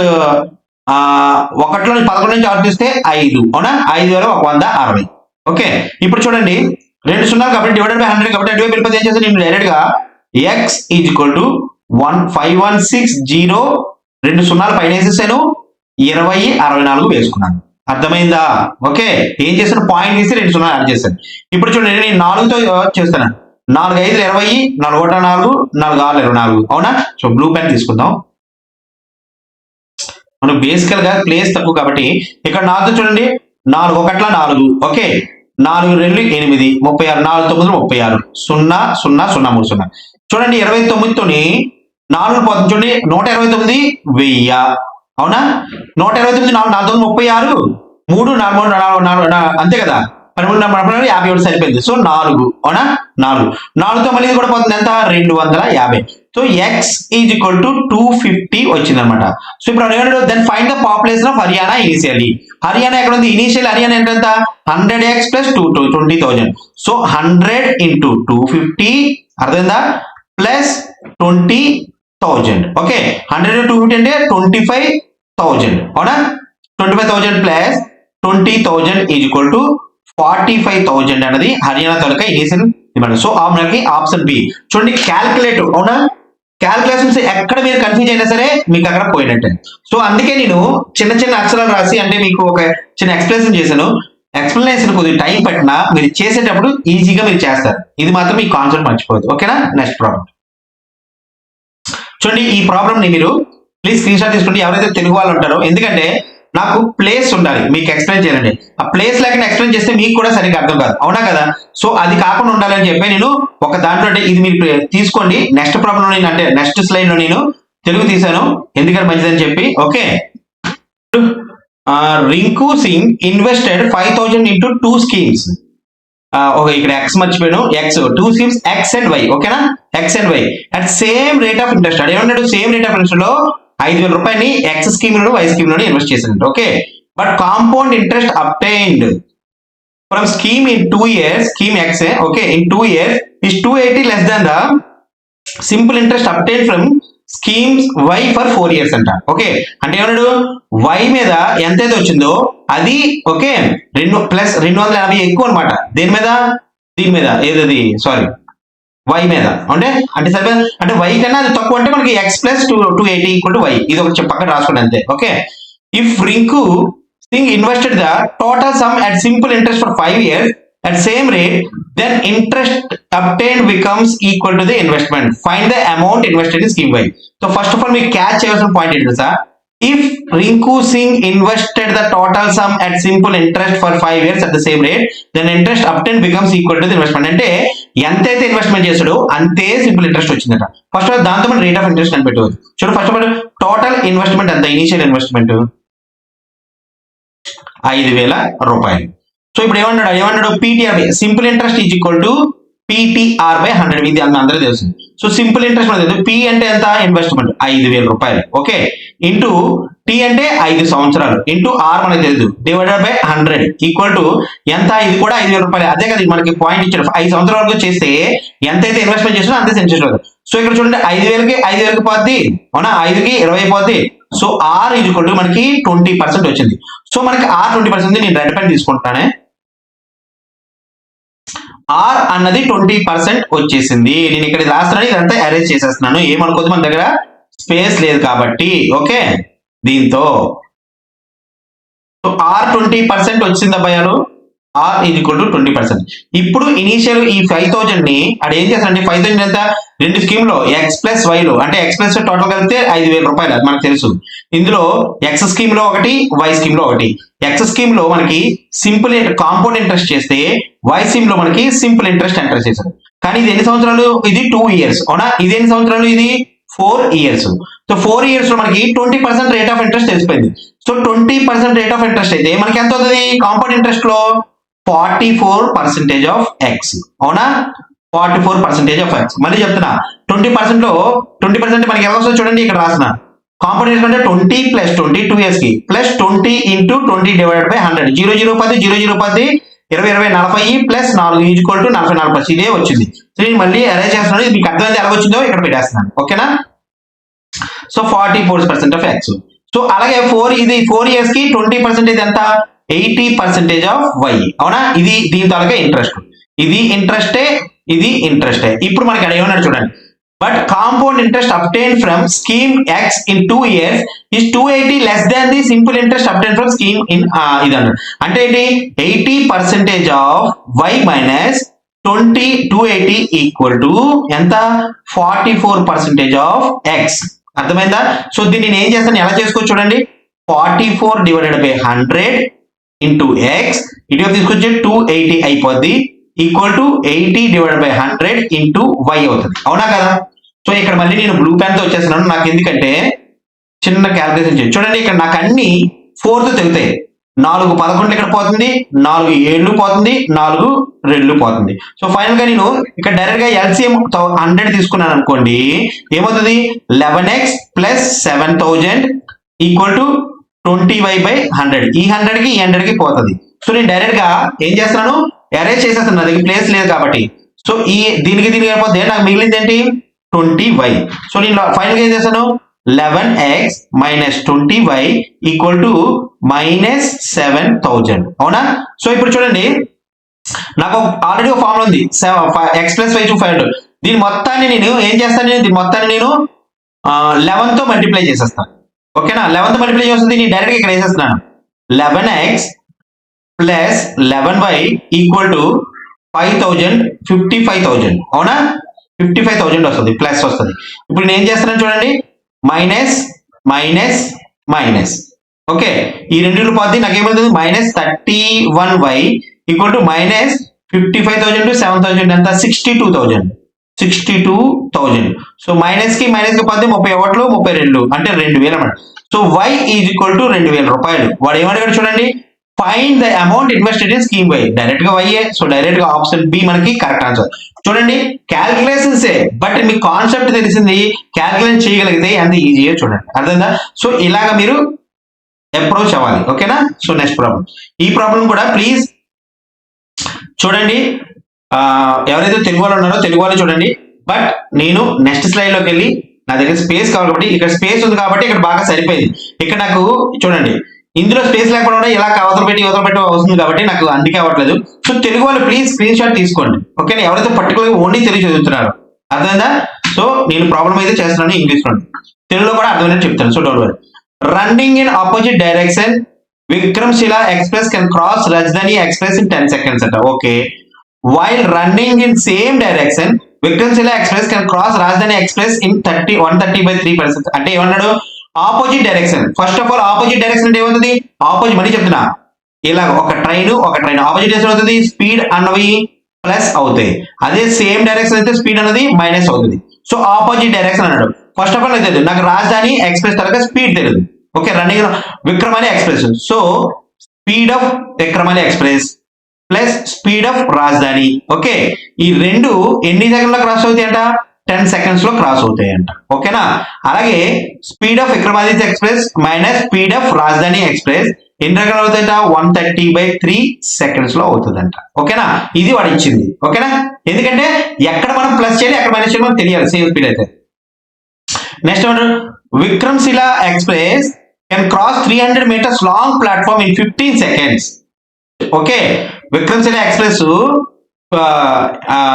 1 నుంచి 11 నుంచి 6 తీస్తే 5, అవునా? 5,160. ఓకే, ఇప్పుడు చూడండి 2 సున్నాలు కాబట్టి డివైడెడ్ బై 100 కాబట్టి అటువైపు వెళ్ళిపోతే ఏం చేస్తాను? నేను డైరెక్ట్ గా x ఈజ్ ఈక్వల్ టు 15160 2 సున్నాలు పైన వేసేసాను, 2064 వేసుకున్నాను. అర్థమైందా? ఓకే, ఏం చేస్తాను? పాయింట్ తీసి 2 సున్నాలు యాడ్ చేశాను. ఇప్పుడు చూడండి, నేను 4తో చేస్తాను. 4 5 20, 4 1 4, 4 6 24, అవునా? సో బ్లూ పెన్ తీసుకుందాం. మనం బేసికల్ గా ప్లేస్ తక్కువ కాబట్టి ఇక్కడ 4తో చూడండి, 4 1 4, ఓకే 4 2 8, 36, 4 9 36, 0 0 0 3 0. చూడండి 29తోని 4 పోతుంది చూడండి, 129 1000, అవునా? 129 4 4 36, 3 4 4 అంతే కదా? 13 57 సరిపోయింది. సో 4, అవునా? 4తో మళ్ళీ ఇది కూడా పోతుంది ఎంత? 250. So x is equal to 250 వచ్చింది అనమాట. సో ఇప్పుడు అడిగాడు then find the population of Haryana initially. Haryana ఎక్కడ ఉంది? ఇనిషియల్ హర్యానా ఎంత? 100x plus 20,000. సో 100 into 250 అర్థమైందా? ప్లస్ 20,000. ఓకే, 100 into 250 అంటే 25,000, అవునా? 25,000 ప్లస్ 20,000 ఈజ్ ఈక్వల్ టు 45,000 అనేది హర్యానా తాలూకా ఇనిషియల్ డిమాండ్. సో మనకి ఆప్షన్ బి చూడండి, క్యాల్కులేటర్, అవునా? క్యాల్కులేషన్స్ ఎక్కడ మీరు కన్ఫ్యూజ్ అయినా సరే మీకు అక్కడ పోయినట్టే. సో అందుకే నేను చిన్న చిన్న అక్షరాలు రాసి అంటే మీకు ఒక చిన్న ఎక్స్ప్లెనేషన్ చేశాను. ఎక్స్ప్లెనేషన్ కొద్దిగా టైం పట్టినా మీరు చేసేటప్పుడు ఈజీగా మీరు చేస్తారు. ఇది మాత్రం మీ కాన్సెప్ట్ మర్చిపోవద్దు. ఓకేనా? నెక్స్ట్ ప్రాబ్లం చూడండి. ఈ ప్రాబ్లం ని మీరు ప్లీజ్ స్క్రీన్ షాట్ తీసుకోండి ఎవరైతే తెలుగు వాళ్ళు ఉంటారో, ఎందుకంటే నాకు ప్లేస్ ఉండాలి మీకు ఎక్స్ప్లెయిన్ చేయాలండి. ఆ ప్లేస్ లేకుండా ఎక్స్ప్లెయిన్ చేస్తే మీకు కూడా సరిగ్గా అర్థం కాదు, అవునా కదా? సో అది కాకుండా ఉండాలని చెప్పి నేను ఒక దాంట్లో, అంటే ఇది మీరు తీసుకోండి. నెక్స్ట్ ప్రాబ్లం నేను అంటే నెక్స్ట్ స్లైడ్ లో నేను తెలుగు తీసాను ఎందుకంటే మంచిదని చెప్పి. Okay, Rinku Singh invested 5,000 into 2 schemes. Okay, ఇక్కడ ఎక్స్ మర్చిపోయాను. X 2 schemes X and Y. ఓకేనా? X and Y at same rate of interest. అదేమన్నాడు? సేమ్ రేట్ ఆఫ్ ఇంట్రెస్ట్ లో 5,000 రూపాయలని ఎక్స్ స్కీమ్ లో వై స్కీమ్ లోనే ఇన్వెస్ట్ చేసినట్టు. Okay, but compound interest obtained from scheme in 2 years, scheme X okay in 2 years is 280 less than the simple interest obtain from schemes y for 4 years అంట. Okay, అంటే ఏమన్నాడు? Why మీద ఎంతైతే వచ్చిందో అది okay 280 ఎక్కువ అనమాట. దేని మీద? దీని మీద ఏదది సారీ వై మీద. అంటే సరే, అంటే వై కన్నా అది తక్కువ అంటే మనకి x plus 280 equal to y. ఇది ఒక పక్కన రాసుకోండి అంతే. Okay, if Rinku Singh invested the total sum at simple interest for 5 years at same rate, then interest obtained becomes equal to the investment. Find the amount invested in scheme Y. So first of all we catch చేయాల్సిన point ఏంటి sir? If Rinku Singh invested the total sum at simple interest for 5 years at the same rate, then interest obtained becomes equal to the investment. అంటే ఎంతైతే investment చేసాడో అంతే simple interest వచ్చిందట. First of all దాంతో మనం rate of interest కనిపెట్టవచ్చు. చూడండి, first of all total investment ఎంత? Initial investment 5,000 రూపాయలు. సో ఇప్పుడు ఏమన్నాడు? PTR simple interest is equal to PTR by 100. ఇది అందరూ తెలుసు. సో సింపుల్ ఇంట్రెస్ట్ మనకు తెలుసు. పి అంటే ఎంత? ఇన్వెస్ట్మెంట్ 5,000 రూపాయలు. ఓకే, ఇంటూ టీ అంటే 5 సంవత్సరాలు ఇంటూ ఆర్ మనకు తెలుసు డివైడెడ్ బై 100 ఈక్వల్ టు ఎంత? ఇది కూడా 5,000 రూపాయలు. అదే కదా మనకి పాయింట్ ఇచ్చాడు. 5 సంవత్సరాల వరకు చేస్తే ఎంతైతే ఇన్వెస్ట్మెంట్ చేసినా అంతే ఇంట్రెస్ట్ అవుతుంది. సో ఇక్కడ చూడండి 5,000కి పోద్ది, అవునా? 5కి 20 పోద్ది, సో ఆర్ ఈక్వల్ టు మనకి 20% వచ్చింది. సో మనకి ఆర్ 20% నేను రెడ్ పెన్ తీసుకుంటానే. ఆర్ అన్నది 20% వచ్చేసింది. నేను ఇక్కడ రాస్తున్నాను, ఇదంతా అరేంజ్ చేసేస్తున్నాను, ఏమనుకోదు, మన దగ్గర స్పేస్ లేదు కాబట్టి. ఓకే, దీంతో సో ఆర్ 20% వచ్చింది అబ్బాయాలు. R is equal to 20%. ఇప్పుడు ఇనీషియల్ ఈ 5,000 ని అది ఏం చేస్తానంటే 5,000 ఎంత, రెండు స్కీమ్ లో ఎక్స్ ప్లస్ వైలో అంటే ఎక్స్ ప్లస్ టోటల్ కలిపితే 5,000 రూపాయలు, అది మనకు తెలుసు. ఇందులో ఎక్స్ స్కీమ్ లో ఒకటి, వై స్కీమ్ లో ఒకటి. ఎక్స్ స్కీమ్ లో మనకి సింపుల్ కాంపౌండ్ ఇంట్రెస్ట్ చేస్తే, వై స్కీమ్ లో మనకి సింపుల్ ఇంట్రెస్ట్ ఎంటర్ చేశారు. కానీ ఇది ఎన్ని సంవత్సరాలు, ఇది 2 years అవునా, ఇది ఎన్ని సంవత్సరాలు, ఇది 4 years. సో 4 years లో మనకి 20% రేట్ ఆఫ్ ఇంట్రెస్ట్ తెలిసిపోయింది. సో 20% రేట్ ఆఫ్ ఇంట్రెస్ట్ అయితే మనకి ఎంత అవుతుంది కాంపౌండ్ ఇంట్రెస్ట్ లో, 44% ఆఫ్ ఎక్స్ అవునా, 44% ఆఫ్ ఎక్స్. మళ్ళీ చెప్తున్నా, 20% లో 20% మనకి ఎలా వస్తుంది చూడండి, ఇక్కడ రాసిన కాంపౌండ్ ఇంట్రెస్ట్ అంటే 20 ప్లస్ 20 2 years కి plus 20 into 20 divided by 100, 0 0 10 0 0 10 20 20 40 plus 4 equal to 44%. ఇదే వచ్చింది. సో నేను మళ్ళీ అరేంజ్ చేస్తున్నాను, ఇది మీకు అర్థమైంది ఎలా వచ్చిందో ఇక్కడ పెట్టేస్తున్నాను. ఓకేనా, సో 44% ఆఫ్ ఎక్స్. సో అలాగే 4 years కి 20% ఇది ఎంత, 80% ఆఫ్ వై అవునా. ఇది దీని తాలూకా ఇంట్రెస్ట్, ఇది ఇంట్రెస్టే, ఇది ఇంట్రెస్టే. ఇప్పుడు మనకి అక్కడ ఏమన్నాడు చూడండి, but compound interest obtain from scheme x in 2 years is 280 less than the simple interest obtain from scheme in ఇది అన్నాడు. అంటే ఏంటి, 80% of y minus 280 equal to ఎంత, 44% ఆఫ్ ఎక్స్. అర్థమైందా. సో దీన్ని నేను ఏం చేస్తాను, ఎలా చేసుకోవచ్చు చూడండి, 44 డివైడెడ్ బై 100 ఇంటూ ఎక్స్, ఇటువైపు తీసుకొచ్చి 280 అయిపోద్ది, equal to 80 divided by 100 into y అవుతుంది. అవునా కదా. సో ఇక్కడ మళ్ళీ నేను బ్లూ పెన్ తో వచ్చేస్తున్నాను, నాకు ఎందుకంటే చిన్న క్యాల్కులేషన్ చేయండి. చూడండి ఇక్కడ నాకు అన్ని 4 తో తెగుతాయి. 4 11 ఇక్కడ పోతుంది, 4 7 పోతుంది, 4 2 పోతుంది. సో ఫైనల్ గా నేను ఇక్కడ డైరెక్ట్ గా ఎల్సిఎం 100 తీసుకున్నాను అనుకోండి, ఏమవుతుంది, 11x plus 7000 equal to 20y by 100. ఈ 100 కి ఈ 100 కి పోతుంది. సో నేను డైరెక్ట్ గా ఏం చేస్తున్నాను, అరేంజ్ చేసేస్తున్నాను, దగ్గర ప్లేస్ లేదు కాబట్టి. సో ఈ దీనికి అయిపోతే నాకు మిగిలింది ఏంటి, 20y. సో నేను ఫైనల్ గా ఏం చేస్తాను, 11x minus 20y equal to minus 7000 అవునా. సో ఇప్పుడు చూడండి, నాకు ఆల్రెడీ ఒక ఫార్ములా ఉంది, x ప్లస్ y టు 5. దీని మొత్తాన్ని నేను ఏం చేస్తాను, దీని మొత్తాన్ని నేను 11 తో మల్టిప్లై చేసేస్తాను. ఓకేనా, 11 తో మల్టిప్లై చేస్తుంది, నేను డైరెక్ట్ గా ఇక్కడ వేసేస్తున్నాను, 11x plus 11y equal to 5000 55,000 అవునా, 55,000 వస్తుంది, ప్లస్ వస్తుంది. ఇప్పుడు నేను ఏం చేస్తున్నాను చూడండి, మైనస్ మైనస్ మైనస్. ఓకే, ఈ రెండింటిలో పోతే నాకు ఏమవుతుంది, minus 31y equal to minus 55,000 to 7,000 ఎంత, 62,000. సో మైనస్ కి పోతే 31 32 అంటే 2,000 అన్నమాట. So y is equal to 2,000 రూపాయలు. వాడు ఏమడిగాడు చూడండి, find the amount invested in scheme y. Direct గా వైఏ, సో డైరెక్ట్ గా ఆప్షన్ బి మనకి కరెక్ట్ ఆన్సర్. చూడండి క్యాల్కులేషన్స్, బట్ మీకు కాన్సెప్ట్ తెలిసింది, క్యాల్కులేషన్ చేయగలిగితే ఎంత ఈజీగా చూడండి, అర్థందా. సో ఇలాగా మీరు అప్రోచ్ అవ్వాలి. ఓకేనా. సో నెక్స్ట్ ప్రాబ్లం, ఈ ప్రాబ్లం కూడా ప్లీజ్ చూడండి, ఎవరైతే తెలుగు వాళ్ళు ఉన్నారో తెలుగు వాళ్ళు చూడండి. బట్ నేను నెక్స్ట్ స్లైడ్ లోకి వెళ్ళి, నా దగ్గర స్పేస్ కావాలి కాబట్టి, ఇక్కడ స్పేస్ ఉంది కాబట్టి ఇక్కడ బాగా సరిపోయింది. ఇక్కడ నాకు చూడండి, ఇందులో స్పేస్ లేకపోవడం ఇలా అవతల పెట్టి వస్తుంది కాబట్టి నాకు అందుకే అవ్వట్లేదు. సో తెలుగు వాళ్ళు ప్లీజ్ స్క్రీన్ షాట్ తీసుకోండి. ఓకేనా, ఎవరైతే పర్టికులర్ ఓన్లీ తెలుగు చదువుతున్నారు, అర్థమైందా. సో నేను ప్రాబ్లం అయితే చేస్తున్నాను ఇంగ్లీష్ లో, తెలుగులో కూడా అర్థమైనా చెప్తాను. So don't worry. Running in opposite direction Vikramshila express can cross Rajdhani express in 10 seconds అంట. ఓకే, while running in same direction Vikramshila express can cross Rajdhani express in 130/3%. అంటే ఏమన్నాడు, opposite direction. First of all opposite direction అంటే ఏమవుతుంది, ఆపోజిట్ మళ్ళీ చెప్తున్నా, ఇలా ఒక ట్రైన్ ఆపోజిట్ డైరెక్షన్ అవుతుంది, స్పీడ్ అన్నవి ప్లస్ అవుతాయి. అదే సేమ్ డైరెక్షన్ అయితే స్పీడ్ అనేది మైనస్ అవుతుంది. సో ఆపోజిట్ డైరెక్షన్ అన్నాడు. ఫస్ట్ ఆఫ్ ఆల్ నాకు తెలియదు, నాకు రాజధాని ఎక్స్ప్రెస్ తర్వాత స్పీడ్ తెలియదు. Okay, running Vikramshila express. So speed of Vikramshila express plus speed of Rajdhani. Okay, ఈ రెండు ఎన్ని సెకండ్లో క్రాస్ అవుతాయి అంట, 10 seconds లో క్రాస్ అవుతాయి అంట. ఓకేనా. అలాగే speed of Vikramaditya express minus speed of Rajdhani express ఎన్ని రకాలు అవుతాయంట, 130/3 seconds లో అవుతుందంట. ఓకేనా, ఇది వాడు ఇచ్చింది. ఓకేనా, ఎందుకంటే ఎక్కడ మనం ప్లస్ చేయాలి ఎక్కడ మైనస్ చేయాలి మనకు తెలియాలి, సేమ్ స్పీడ్ అయితే. Next Vikramshila express can cross 300 meters long platform in 15 seconds. Okay, Vikramshila express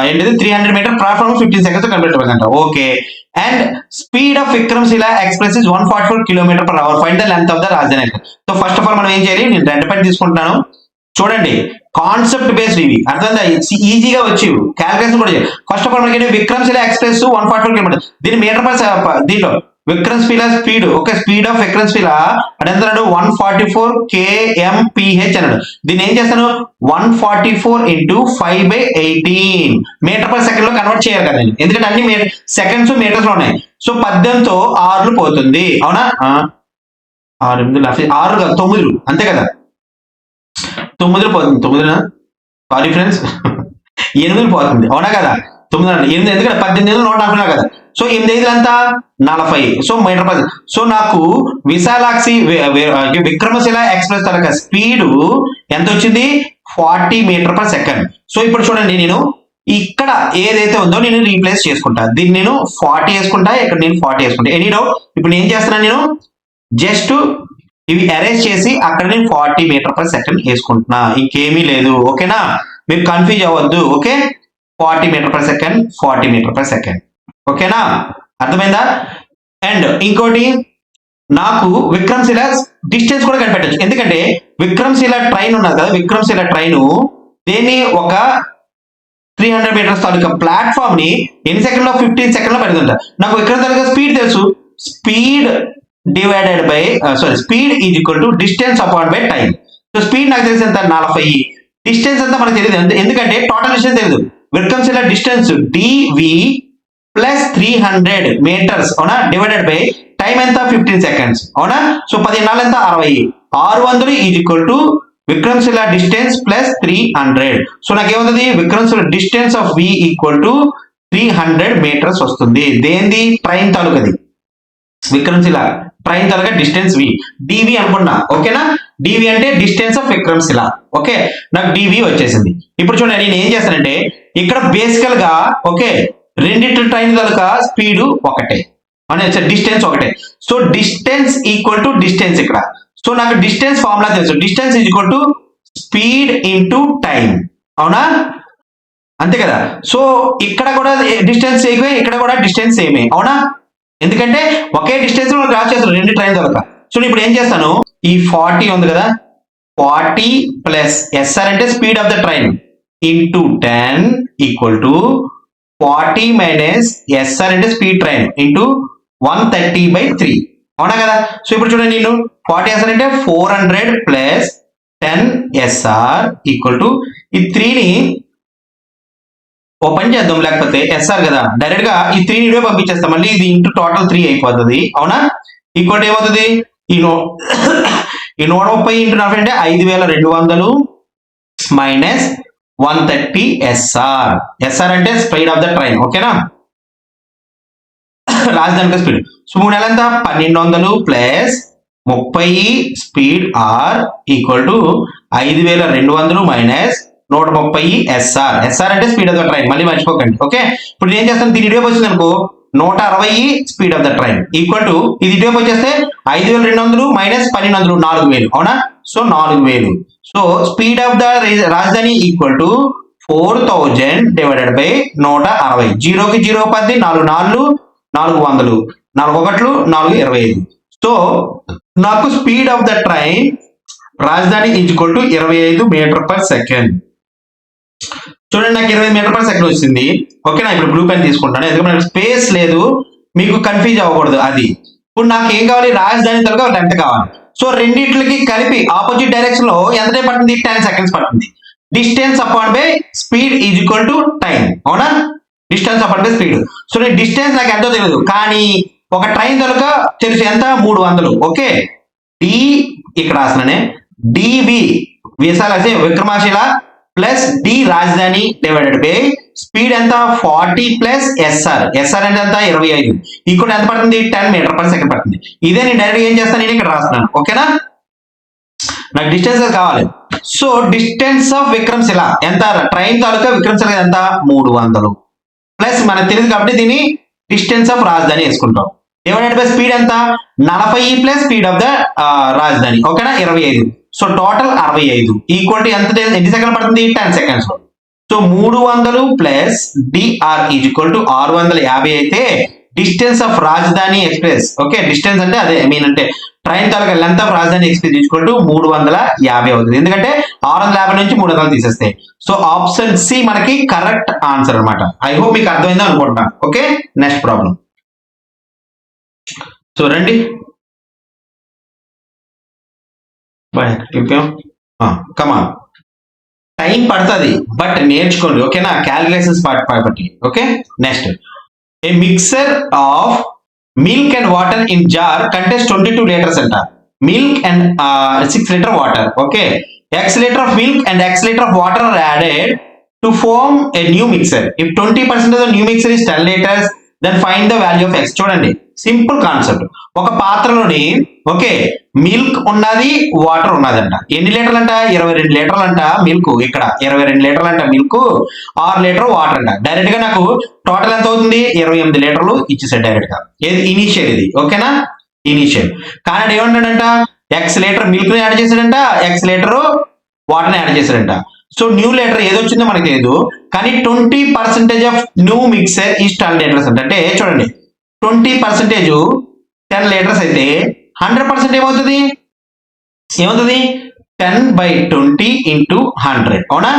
ఏంటిది 300 meter ప్లాట్ఫామ్ 15 seconds కంప్లీట్ అవుతుందంట. Okay, and speed of Vikramshila express is 144 km/h. Find the length of the Rajdhani. So first of all మనం ఏం చేయాలి, నేను red pen తీసుకుంటున్నాను. చూడండి, concept based ఇవి అర్థమైందా, ఈజీగా వచ్చి క్యాలిక్యులేషన్ కూడా చేయాలి. ఫస్ట్ ఆఫ్ ఆల్ మనకి విక్రమ్శిల ఎక్స్ప్రెస్ 144 km, దీని మీటర్ పర్ దీంట్లో విక్రమ్శిల స్పీడ్, ఓకే, స్పీడ్ ఆఫ్ విక్రమ్శిల అంటే ఎంత అన్నాడు 144 kmph అన్నాడు. దీన్ని ఏం చేస్తాను 144 into 5/18 మీటర్ పర్ సెకండ్ లో కన్వర్ట్ చేయాలి కదా, ఎందుకంటే అన్ని సెకండ్స్ మీటర్స్ లో ఉన్నాయి. సో 18తో 6 పోతుంది, అవునా, 6 కాదు 9, అంతే కదా, 9 పోతుంది, 9 సారీ ఫ్రెండ్స్ 8 పోతుంది, అవునా కదా, 9 ఎందుకంటే 18 140 కదా. సో 8 అంతా 40. So metre per. సో నాకు విశాలాక్షి విక్రమశిల ఎక్స్ప్రెస్ తరగ స్పీడ్ ఎంత వచ్చింది 40 meter/second. సో ఇప్పుడు చూడండి, నేను ఇక్కడ ఏదైతే ఉందో నేను రీప్లేస్ చేసుకుంటా, దీన్ని నేను 40 వేసుకుంటా, ఇక్కడ నేను 40 వేసుకుంటా. Any doubt? ఇప్పుడు నేను చేస్తున్నాను, నేను జస్ట్ ఇవి అరేంజ్ చేసి అక్కడ నేను 40 meter/second వేసుకుంటున్నా, ఇంకేమీ లేదు. ఓకేనా, మీరు కన్ఫ్యూజ్ అవ్వద్దు. Okay, 40 meter/second 40 meter/second. ఓకేనా, అర్థమైందా? అండ్ ఇంకోటి, నాకు విక్రమ్శిల డిస్టెన్స్ కూడా కనిపెట్టచ్చు, ఎందుకంటే విక్రమ్శిల ట్రైన్ ఉన్నది కదా, విక్రమ్శిల ట్రైన్ దేన్ని ఒక 300 meters తాలూకా ప్లాట్ఫామ్ ని ఎన్ని సెకండ్ లో 15 seconds లో పెడుతుంటా. నాకు విక్రమ్శిల స్పీడ్ తెలుసు, speed divided by speed is equal to distance upon by time. So speed నాకు తెలిసి ఎంత 40, డిస్టెన్స్ అంతా మనకు తెలియదు, ఎందుకంటే టోటల్ డిస్టెన్స్ తెలియదు. Vikramshila distance DV plus 300 meters, అవునా, డివైడెడ్ బై టైం ఎంత 15 seconds, అవునా. సో 14 ఎంత 60, 600 is equal to Vikramshila distance plus 300. So నాకేమవుతుంది, Vikramshila distance of V equal to 300 meters వస్తుంది. దేంది, ట్రైన్ తాలూకది, విక్రమ్శిల ట్రైన్ తాలూకా డిస్టెన్స్ వి, డివి అనుకున్నా. ఓకేనా, డివి అంటే డిస్టెన్స్ ఆఫ్ విక్రమ్శిల. ఓకే, నాకు డివి వచ్చేసింది. ఇప్పుడు చూడండి, నేను ఏం చేస్తానంటే ఇక్కడ బేసికల్ గా ఓకే రెండిటి ట్రైన్ తాలూకా స్పీడ్ ఒకటే, అనే డిస్టెన్స్ ఒకటే. So distance equal to distance ఇక్కడ. సో నాకు డిస్టెన్స్ ఫార్ములా తెలుసు, distance is equal to speed into time, అవునా, అంతే కదా. సో ఇక్కడ కూడా డిస్టెన్స్ సేమే, ఇక్కడ కూడా డిస్టెన్స్ సేమే, అవునా, ఎందుకంటే ఒకే డిస్టెన్స్ మనం క్రాస్ చేస్తాం రెండు ట్రైన్ తాలూకా. సో ఇప్పుడు ఏం చేస్తాను, ఈ 40 ఉంది కదా, 40 ప్లస్ ఎస్ఆర్ అంటే speed of the train into 10 equal to 40 minus SR అంటే స్పీడ్ ట్రైన్ ఇంటూ 130/3, అవునా కదా. సో ఇప్పుడు చూడండి, నేను 40 ఎస్ఆర్ అంటే 400 ప్లస్ 10 ఎస్ఆర్ ఈక్వల్ టు ఈ 3ని ఓపెన్ చేద్దాం, లేకపోతే ఎస్ఆర్ కదా, డైరెక్ట్ గా ఈ 3ని ఇవే పంపించేస్తాం, మళ్ళీ ఇది ఇంటూ టోటల్ 3 అయిపోతుంది, అవునా. ఈక్వల్ ఏమవుతుంది, ఈ 130 ఇంటూ 40 అంటే 5200 మైనస్ 130 ఎస్ఆర్. ఎస్ఆర్ అంటే స్పీడ్ ఆఫ్ ద ట్రైన్, ఓకేనా, రాజధాని స్పీడ్. సో 3 నెలలు ఎంత 1200 plus 30 speed R equal to 5200 minus 130 SR. SR అంటే స్పీడ్ ఆఫ్ ద ట్రైన్, మళ్ళీ మర్చిపోకండి. ఓకే, ఇప్పుడు నేను చేస్తాను, దీని ఇటువైపు వచ్చింది అనుకో 160 speed of the train equal to ఇది ఇటువైపు వచ్చేస్తే 5200 మైనస్ 1200 4000, అవునా. So 4000. So speed of the రాజధాని ఈక్వల్ టు 4000 డివైడెడ్ బై 160. 0కి 0 10, 4 4 400, 4 1 425. సో నాకు స్పీడ్ ఆఫ్ ద ట్రైన్ రాజధాని ఈక్వల్ టు 25 meter/second. చూడండి, నాకు 20 meter/second వచ్చింది. ఓకేనా, ఇప్పుడు బ్లూ పెన్ తీసుకుంటాను, ఎందుకంటే నాకు స్పేస్ లేదు, మీకు కన్ఫ్యూజ్ అవ్వకూడదు అది. ఇప్పుడు నాకు ఏం కావాలి, రాజధాని తరగ లెంత్ కావాలి. సో రెండిట్లకి కలిపి ఆపోజిట్ డైరెక్షన్ లో ఎంత టైం పడుతుంది, 10 seconds పడుతుంది. Distance upon by speed is equal to time, అవునా, distance upon by speed. So నేను డిస్టెన్స్ నాకు ఎంతో తెలియదు, కానీ ఒక ట్రైన్ తరగ తెలుసు ఎంత 300. ఓకే, డి ఇక్కడ రాసినానే DB Vishalakshi Vikramshila plus D Rajdhani divided by speed ఎంత 40 ప్లస్ ఎస్ఆర్. ఎస్ఆర్ అంటే ఎంత 25, ఈక్వల్ ఎంత పడుతుంది 10 meter/second పడుతుంది. ఇదే నేను డైరెక్ట్ ఏం చేస్తాను, నేను ఇక్కడ రాస్తున్నాను. ఓకేనా, నాకు డిస్టెన్స్ కావాలి. సో డిస్టెన్స్ ఆఫ్ విక్రమశిల ఎంత, ట్రైన్ తాలూకా విక్రమశిల ఎంత 300 ప్లస్ మనకు తెలియదు కాబట్టి దీన్ని డిస్టెన్స్ ఆఫ్ రాజధాని వేసుకుంటాం. డివైడెడ్ బై స్పీడ్ ఎంత 40 ప్లస్ స్పీడ్ ఆఫ్ ద రాజధాని, ఓకేనా 25. సో టోటల్ 65 ఈక్వల్ టు ఎన్ని సెకండ్లు పడుతుంది 10 సెకండ్స్ లో. So 300 plus DR is equal to 650 అయితే distance of Rajdhani express, okay distance అంటే అదే మీన్ అంటే ట్రైన్ తాలూకా length of Rajdhani express equal to 350 అవుతుంది, ఎందుకంటే 650 నుంచి 300 తీసేస్తే. సో ఆప్షన్ సి మనకి కరెక్ట్ ఆన్సర్ అనమాట. ఐ హోప్ మీకు అర్థమైందా అనుకుంటున్నా. ఓకే నెక్స్ట్ ప్రాబ్లం చూడండి. కమాన్ టైం పడుతుంది బట్ నేర్చుకోండి, ఓకేనా క్యాలిక్యులేషన్స్ పార్ట్ కాబట్టి. Okay next a mixture of milk and water in jar contains 22 litres అంట. Milk and 6 litre water, okay x litre of milk and x litre of water are added to form a new mixture. If 20% of the new mixture is 10 litres then find the value of x. చూడండి simple concept. ఒక పాత్రలోని okay milk ఉన్నది water ఉన్నదంట. ఎన్ని లీటర్లు అంట 22 లీటర్లు అంట మిల్క్. ఇక్కడ 22 లీటర్లు అంట మిల్క్, 6 లీటర్ వాటర్ అంట. డైరెక్ట్ గా నాకు టోటల్ ఎంత అవుతుంది 28 లీటర్లు ఇచ్చేసాడు డైరెక్ట్ గా. ఇనీషియల్ ఇది, ఓకేనా ఇనీషియల్. కానీ ఏమంటాడంట x లీటర్ మిల్క్ ని యాడ్ చేశాడంట, x లీటర్ వాటర్ ని యాడ్ చేశాడంట. సో న్యూ లీటర్ ఏదొచ్చిందో మనకి తెలియదు, కానీ 20% of new mixer is 10 litres అంటే చూడండి 20% 10 లీటర్స్ అయితే 100% ఏమవుతుంది 10/20 ఇంటూ 100, అవునా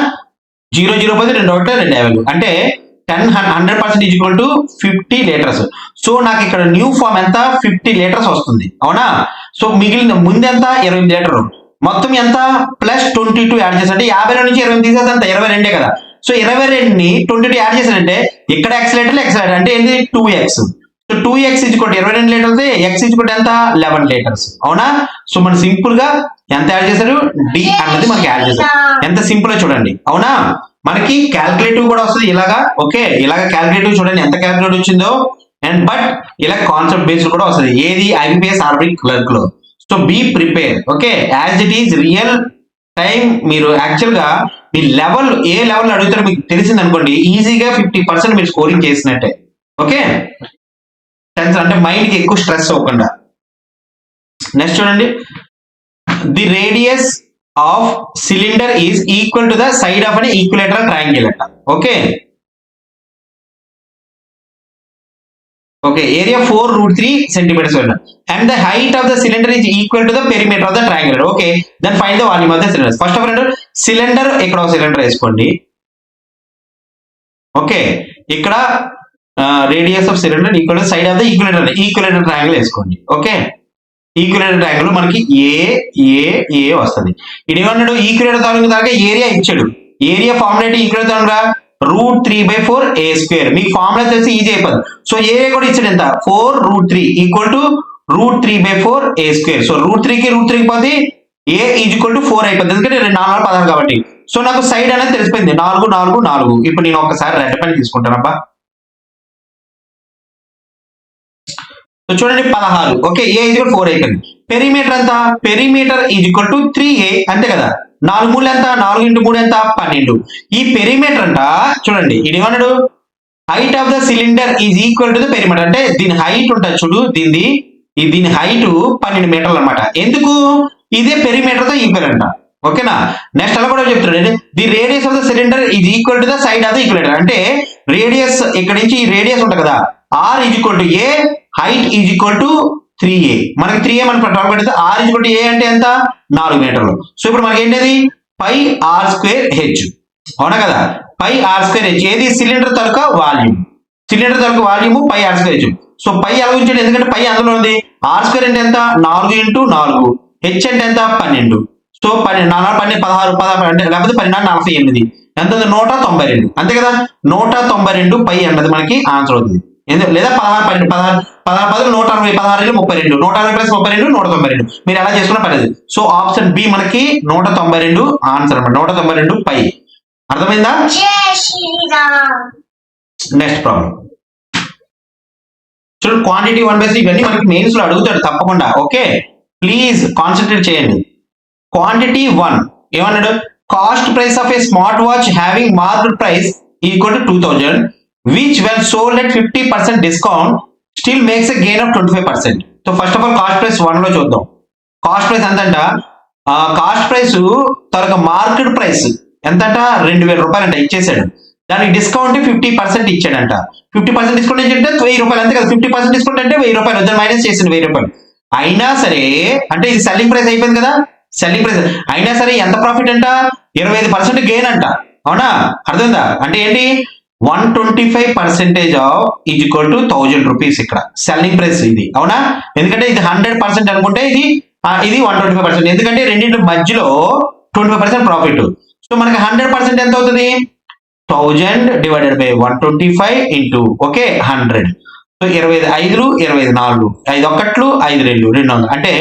0 0 10 2 1 2 50 అంటే 100% is equal to 50 litres. So నాకు ఇక్కడ న్యూ ఫామ్ ఎంత 50 లీటర్స్ వస్తుంది, అవునా. సో మిగిలిన ముందు ఎంత 28 లీటర్లు, మొత్తం ఎంత ప్లస్ 22 యాడ్ చేసాడంటే 50 నుంచి 20 తీసేది అంత 22 కదా. సో 22ని 22 యాడ్ చేశాడంటే ఇక్కడ x లీటర్లు x లీటర్ అంటే ఏంటి 2x. So 2x is equal 22 litres, x is equal ఎంత 11 లీటర్స్, అవునా. సో మనం సింపుల్ గా ఎంత యాడ్ చేశారు డి అన్నది మనకి యాడ్ చేశారు. ఎంత సింపుల్ చూడండి, అవునా. మనకి క్యాల్కులేటివ్ కూడా వస్తుంది ఇలాగా, ఓకే ఇలాగా క్యాల్కులేటివ్ చూడండి ఎంత క్యాల్కులేటివ్ వచ్చిందో. అండ్ బట్ ఇలా కాన్సెప్ట్ బేస్డ్ కూడా వస్తుంది ఏది IBPS ఆర్బీ క్లర్క్ లో. So be prepare, okay as it is real time. మీరు యాక్చువల్ గా మీ లెవెల్ ఏ లెవెల్ అడుగుతారో మీకు తెలిసింది అనుకోండి, ఈజీగా 50% మీరు స్కోరింగ్ చేసినట్టే. ఓకే టెన్షన్ అంటే మైండ్ కి ఎక్కువ స్ట్రెస్ అవ్వకుండా. నెక్స్ట్ చూడండి the radius of cylinder is equal to the side of an equilateral triangle అంట. Okay okay area 4√3 centimeters and the height of the cylinder is equal to the perimeter of the triangle. Okay, then find the volume of the cylinder. First of all cylinder ఇక్కడ ఒక cylinder వేసుకోండి. Okay ఇక్కడ radius of cylinder equal to side of the equilateral triangle వేసుకోండి. Okay equilateral triangle మనకి ఏ వస్తుంది. ఇది ఏమన్నాడు equilateral తాలూకు దాకా ఏరియా ఇచ్చాడు. ఏరియా ఫార్ములేట్ ఈక్విలేటర్ తాలూకా √3/4 a². మీకు ఫార్ములా తెలిసి ఈజీ అయిపోతుంది. సో ఏరియా కూడా ఇచ్చాడు ఎంత 4√3 ఈక్వల్ టు √3/4 a². సో √3కి √3కి పోతే a ఈజ్ ఈక్వల్ టు 4 అయిపోతుంది, ఎందుకంటే 4 16 కాబట్టి. సో నాకు సైడ్ అనేది తెలిసిపోయింది 4 4 4. ఇప్పుడు నేను ఒకసారి రెడ్ పెన్ తీసుకుంటానబ్బా. సో చూడండి 16. ఓకే ఏ ఈజ్ ఈక్వల్ 4 అయిపోయింది. పెరిమీటర్ ఎంత perimeter is equal to 3a అంతే కదా. 4 3 ఎంత 4 × 3 ఎంత 12. ఈ పెరిమీటర్ అంట చూడండి ఇది ఏమన్నాడు height of the cylinder is equal to the perimeter అంటే దీని హైట్ ఉంటుంది చూడు దీని హైట్ 12 మీటర్లు అనమాట. ఎందుకు ఇదే పెరిమీటర్ తో ఈక్వల్ అంట. ఓకేనా నెక్స్ట్ అలా కూడా చెప్తున్నాడు the radius of the cylinder is equal to the side of the equilateral అంటే రేడియస్ ఇక్కడ నుంచి ఈ రేడియస్ ఉంటుంది కదా r is equal to a height is equal to 3a. మనకి 3a మనం టాక్ పెడితే r is equal to a అంటే ఎంత 4 మీటర్లు. సో ఇప్పుడు మనకి ఏంటది πr²h అవునా కదా πr²h ఏది సిలిండర్ తాలూకా వాల్యూమ్ πr²h. సో పై ఎలా ఉంచాడు ఎందుకంటే పై అందులో ఉంది r² అంటే ఎంత 4 × 4 h అంటే ఎంత 12. సో 12 16 16 అంటే లేకపోతే 12 48 ఎంత 192 అంతే కదా 192 పై అన్నది మనకి ఆన్సర్ అవుతుంది. లేదా 16 16 16 160 16 32 160 + 32 192 మీరు ఎలా చేసుకున్నా పర్లేదు. సో ఆప్షన్ బి మనకి 192 ఆన్సర్ అన్నమాట 192 పై. అర్థమైందా? నెక్స్ట్ ప్రాబ్లం చూడండి క్వాంటిటీ 1/3 ఇవన్నీ మనకి మెయిన్స్ లో అడుగుతాడు తప్పకుండా. ఓకే ప్లీజ్ కాన్సన్ట్రేట్ చేయండి. క్వాంటిటీ 1 ఏమన్నాడు cost price of a smart watch having marked price equal to 2000 which when sold at 50% discount still makes a gain of 25%. So first of all cost price 1 లో చూద్దాం. Cost price ఎంతంట? Cost price తాలూకా market price ఎంతంట? 2000 రూపాయలంట ఇచ్చేసాడు. దానికి discount 50% ఇచ్చాడంట. 50% discount ఏంటంటే 1000 రూపాయలు, అంతే కదా. 50% డిస్కౌంట్ అంటే 1000 రూపాయలు, దాన్ని మైనస్ చేసింది 1000 రూపాయలు. అయినా సరే అంటే ఇది సెల్లింగ్ ప్రైస్ అయిపోయింది కదా, సెల్లింగ్ ప్రైస్ అయినా సరే ఎంత ప్రాఫిట్ అంట? 25% గెయిన్ అంట. అవునా? అర్థమైందా? అంటే ఏంటి? 125% of is equal to 1000 rupees. ఇక్కడ సెల్లింగ్ ప్రైస్ ఇది. అవునా? ఎందుకంటే ఇది 100% అనుకుంటే ఇది 125%. ఎందుకంటే రెండింటి మధ్యలో 25% ప్రాఫిట్. సో మనకి 100% ఎంత అవుతుంది? 1000 divided by 125 into okay 100. So 25 5లు 25 4 5 ఒకట్లు 5 2 200 అంటే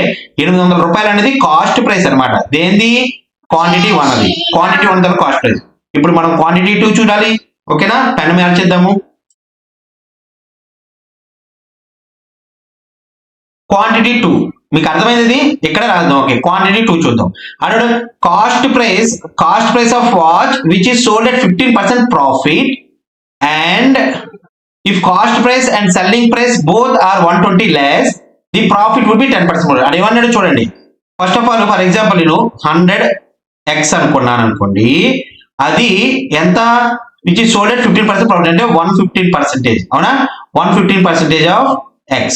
800 రూపాయలు అనేది కాస్ట్ ప్రైస్ అనమాట. దేంది? క్వాంటిటీ 1 అది. Quantity 1 cost price. ఇప్పుడు మనం క్వాంటిటీ 2 చూడాలి. ఓకేనా? పెన్ మార్చేద్దాము. క్వాంటిటీ 2 మీకు అర్థమైంది. ఇక్కడ రాద్దాం. ఓకే, క్వాంటిటీ 2 చూద్దాం. అంటే cost price of watch which is sold at 15% profit and if cost price and selling price both are 120 less the profit would be 10% more. అది ఏమన్నాడు చూడండి. First of all for example నేను 100x అనుకున్నాను అనుకోండి. అది ఎంత? Which is sold at 15% profit అంటే 115%. అవునా? 115% ఆఫ్ x.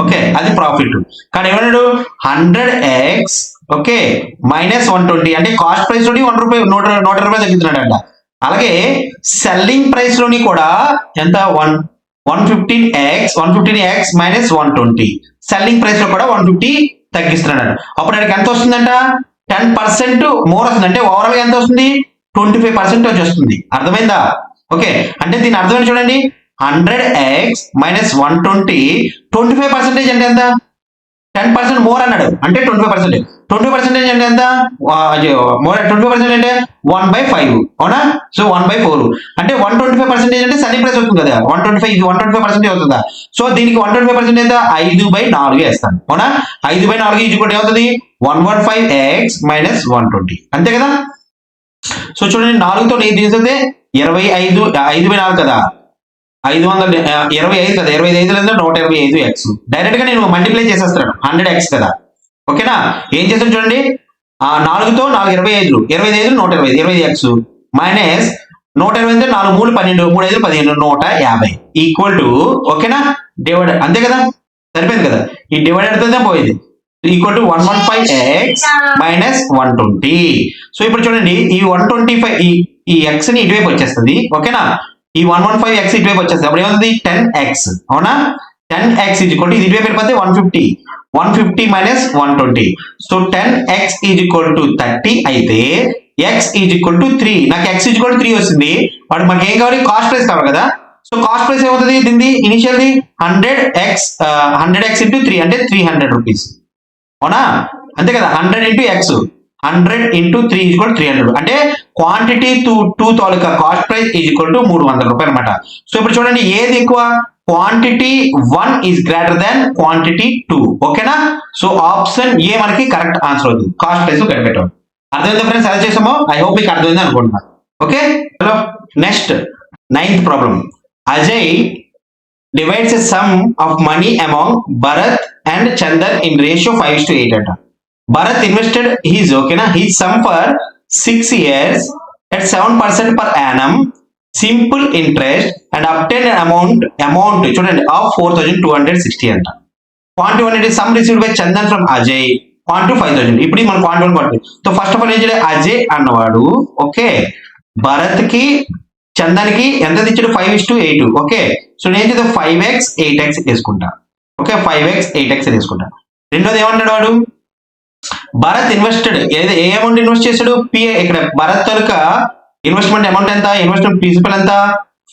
ఓకే, అది ప్రాఫిట్. కానీ ఏమన్నాడు? 100x ఓకే మైనస్ 120 అంటే కాస్ట్ ప్రైస్ లోని 1 రూపాయి 120 రూపాయలు తగ్గుతున్నాడంట. అలాగే సెల్లింగ్ ప్రైస్ లోని కూడా ఎంత? 115x minus 120. సెల్లింగ్ ప్రైస్ లో కూడా 150 తగ్గిస్తున్నాడు. అప్పుడు ఆయనకి ఎంత వస్తుందంట? 10% మోర్ వస్తుంది. అంటే ఓవరాల్ గా ఎంత వస్తుంది? 25% వచ్చేస్తుంది. అర్థమైందా? ఓకే, అంటే దీని అర్థం చూడండి. 100x మైనస్ 120 25% అంటే ఎంత? 10% మోర్ అన్నాడు అంటే 25%. 25% అంటే ఎంత? మోర్ 25% అంటే 1/5. అవునా? సో 1/4 అంటే 125% అంటే సెల్లింగ్ ప్రైస్ అవుతుంది కదా. 125 ఇది 125% అవుతుందా? సో దీనికి 125% ఎంత? 5/4 వేస్తాను. అవునా? 5/4 ఇది కూడా ఏమవుతుంది? 115x minus 120. అంతే కదా. సో చూడండి, 4తో తీస్తే 25 5/4 కదా, 525 కదా, 25 125x. డైరెక్ట్ గా నేను మల్టిప్లై చేసేస్తాను. 100x కదా. ఓకేనా? ఏం చేస్తాను చూడండి. 4తో 4 25 25 120 25x మైనస్ 120 4 3 12 3 5 15 150 ఈక్వల్ టు ఓకేనా డివైడ్. అంతే కదా, సరిపోయింది కదా. ఈ డివైడెడ్ తో పోయింది. Equal to 115x minus 120. So ఇప్పుడు చూడండి, ఈ 125 ఈ x ని ఇటువైపు వచ్చేస్తుంది. ఓకేనా? ఈ 115x ఇటువైపు వచ్చేస్తుంది. అప్పుడు ఏమవుతుంది? 10x. అవునా? 10x ఇది ఇటువైపు వెళ్ళిపోతే 150 minus 120. So 10x is equal to 30 అయితే x ఈజ్ ఈక్వల్ టు 3. నాకు x ఈజ్ ఈక్వల్ టు 3 వస్తుంది. వాడు మనకి ఏం కావాలి? కాస్ట్ ప్రైస్ కావాలి కదా. సో కాస్ట్ ప్రైస్ ఏమవుతుంది? దీనిది ఇనిషియల్ది 100x ఇంటూ 3 అంటే 300 రూపీస్. అవునా? అంతే కదా. 100 into x 100 into 3 is equal 300. అంటే క్వాంటిటీ 2 తాలూకా cost price is equal to 300 రూపాయలు అనమాట. సో ఇప్పుడు చూడండి, ఏది ఎక్కువ? Quantity 1 is greater than quantity 2. ఓకేనా? సో ఆప్షన్ ఏ మనకి కరెక్ట్ ఆన్సర్ అవుతుంది. కాస్ట్ ప్రైస్ కనిపెట్టాం. అర్థమైందా ఫ్రెండ్స్? ఎలా చేసామో ఐ హోప్ మీకు అర్థమైంది అనుకుంటున్నా. Okay, hello. Next 9th problem. Ajay divides a sum of money among Bharat and Chandan in ratio 5:8 అంట. Bharat invested his sum for 6 years at 7% per annum simple interest and obtained an amount చూడండి of 4260 అంట. Quantity 1 is sum received by Chandan from Ajay. Quantity 5000. ఇప్పుడు మన quantity 1 పడుతుంది. So first of all ఏం చేయాలి? అజయ్ అన్నవాడు okay Bharat కి చందన్ కి ఎంత ఇచ్చాడు? 5:8. ఓకే, సో నేను చేద్దాం 5x 8x వేసుకుంటా. ఓకే, 5x 8x వేసుకుంటా. రెండోది ఏమంటాడు వాడు? భరత్ ఇన్వెస్టెడ్ ఏ అమౌంట్ ఇన్వెస్ట్ చేశాడు? ఇక్కడ భరత్ తాలూక ఇన్వెస్ట్మెంట్ అమౌంట్ ఎంత? ఇన్వెస్ట్మెంట్ ప్రిన్సిపల్ ఎంత?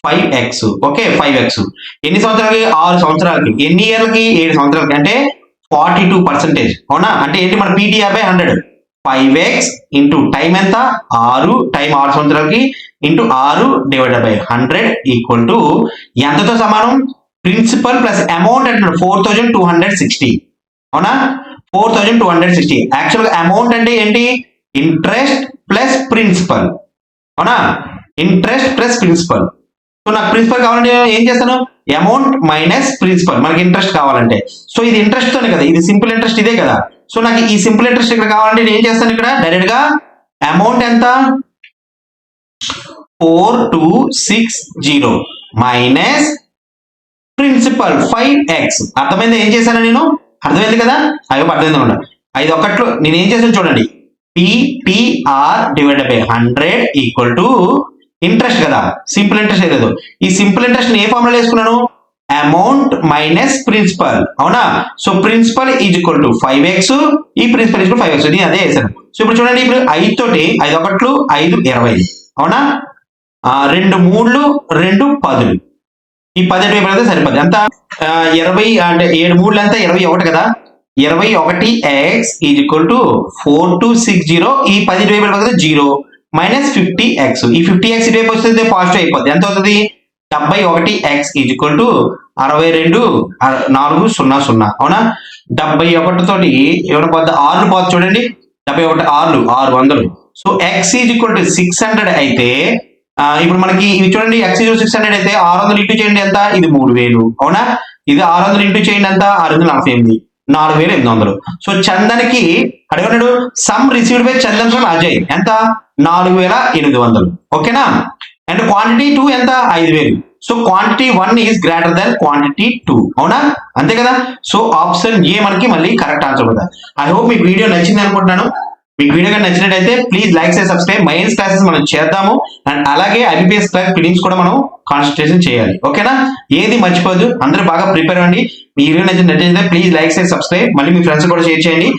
5x. ఓకే, 5x ఎన్ని సంవత్సరాలకి? 6 సంవత్సరాలకి. ఎన్ని ఇయర్లకి? 7 సంవత్సరాలకి. అంటే 42%. అవునా? అంటే ఏంటి? మన PTR by 100. 5x into time ఎంత? 6 టైం 6 సంవత్సరాలకి into 6 divided by 100 equal to ఎంతతో సమానం? ప్రిన్సిపల్ ప్లస్ అమౌంట్ అంటే 4260. అవునా? 4260. యాక్చువల్ అమౌంట్ అంటే ఏంటి? Interest plus principal. అవునా? Interest plus principal. సో నాకు ప్రిన్సిపల్ కావాలంటే ఏం చేస్తాను, అమౌంట్ మైనస్ ప్రిన్సిపల్, మనకి ఇంట్రెస్ట్ కావాలంటే. సో ఇది ఇంట్రెస్ట్ తోనే కదా, ఇది సింపుల్ ఇంట్రెస్ట్ ఇదే కదా. సో నాకు ఈ సింపుల్ ఇంట్రెస్ట్ ఇక్కడ కావాలంటే నేను ఏం చేస్తాను, ఇక్కడ డైరెక్ట్ గా అమౌంట్ ఎంత 4260 మైనస్ ప్రిన్సిపల్ 5x. అర్థమైంది ఏం చేశాను నేను, అర్థమైంది కదా, అయ్యో అర్థమైంది అనమాట. 5 ఒకట్లు నేను ఏం చేశాను చూడండి, PTR divided by 100 equal to interest కదా, సింపుల్ ఇంట్రెస్ట్ లేదు. ఈ సింపుల్ ఇంట్రెస్ట్ ఏ ఫార్ములా వేసుకున్నాను, అమౌంట్ మైనస్ ప్రిన్సిపల్, అవునా. So principal is equal to 5x, ఈ ప్రిన్సిపల్ ఈజ్ 5x, నేను అదే వేసాను. సో ఇప్పుడు చూడండి, ఇప్పుడు 5 తోటి 5 ఒకట్లు 5 20, అవునా. 2 3 2 10, ఈ 10 వైపు అయితే సరిపోద్ది ఎంత, 20 అంటే 7 3 ఎంత 21 కదా, 21x ఈజ్ ఈక్వల్ టు 4260, ఈ 10 వైపు అయితే 0 మైనస్ 50x, ఈ 50x వైపు వస్తే పాజిటివ్ అయిపోద్ది, ఎంత అవుతుంది 71x ఈజ్ ఈక్వల్ టు 62,400, అవునా. 71 తోటి ఏమైనా పోద్ది, 6 పోద్ది చూడండి, 71 600. So x is equal to 600 అయితే ఇప్పుడు మనకి ఇవి చూడండి, x ఈజ్ 600 అయితే 600 ఇంటూ చేయండి ఎంత, ఇది 3000, అవునా. ఇది 600 ఇంటూ చేయండి ఎంత, 648, 4800. సో చందన్కి అడిగినాడు some received by Chandan from Ajay ఎంత, 4800, ఓకేనా. అండ్ క్వాంటిటీ 2 ఎంత, 5000. So quantity 1 is greater than quantity 2, అవునా, అంతే కదా. సో ఆప్షన్ ఏ మనకి మళ్ళీ కరెక్ట్ ఆన్సర్ కదా. ఐ హోప్ మీకు వీడియో నచ్చింది అనుకుంటున్నాను. మీకు వీడియో కానీ నచ్చినట్టయితే ప్లీజ్ లైక్ చేసి సబ్స్క్రైబ్. మెయిన్స్ క్లాసెస్ మనం చేద్దాము, అండ్ అలాగే IBPS క్లర్క్ ఫిలిమ్స్ కూడా మనం కాన్సన్ట్రేషన్ చేయాలి, ఓకేనా. ఏది మర్చిపోదు, అందరూ బాగా ప్రిపేర్ అవ్వండి. మీ వీడియో నచ్చినట్టయితే ప్లీజ్ లైక్ చేసి సబ్స్క్రైబ్, మళ్ళీ మీ ఫ్రెండ్స్ కూడా షేర్ చేయండి.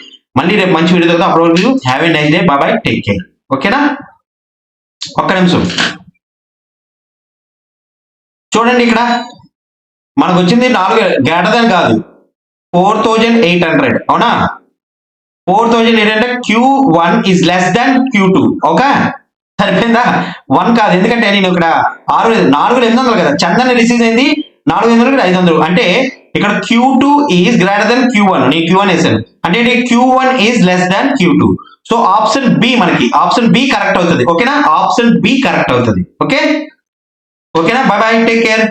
మళ్ళీ రేపు మంచి వీడియోతో upload. Have a nice day, by bye, take care, ఓకేనా. ఒక్క నిమిషం చూడండి, ఇక్కడ మనకు వచ్చింది 4 గ్రేటర్ దాన్ కాదు 4800, అవునా. 4800 Q1 is less than Q2, okay సరిపోయిందా. 1 కాదు, ఎందుకంటే నేను ఇక్కడ 4800 కదా, చందన్ రిసీవ్ అయింది 400 500, అంటే ఇక్కడ Q2 is greater than Q1, నేను Q1 వేసాను అంటే Q1 is less than Q2. So option B మనకి, ఆప్షన్ బి కరెక్ట్ అవుతుంది, ఓకేనా. ఆప్షన్ బి కరెక్ట్ అవుతుంది, ఓకే ఓకేనా. Bye bye, take care.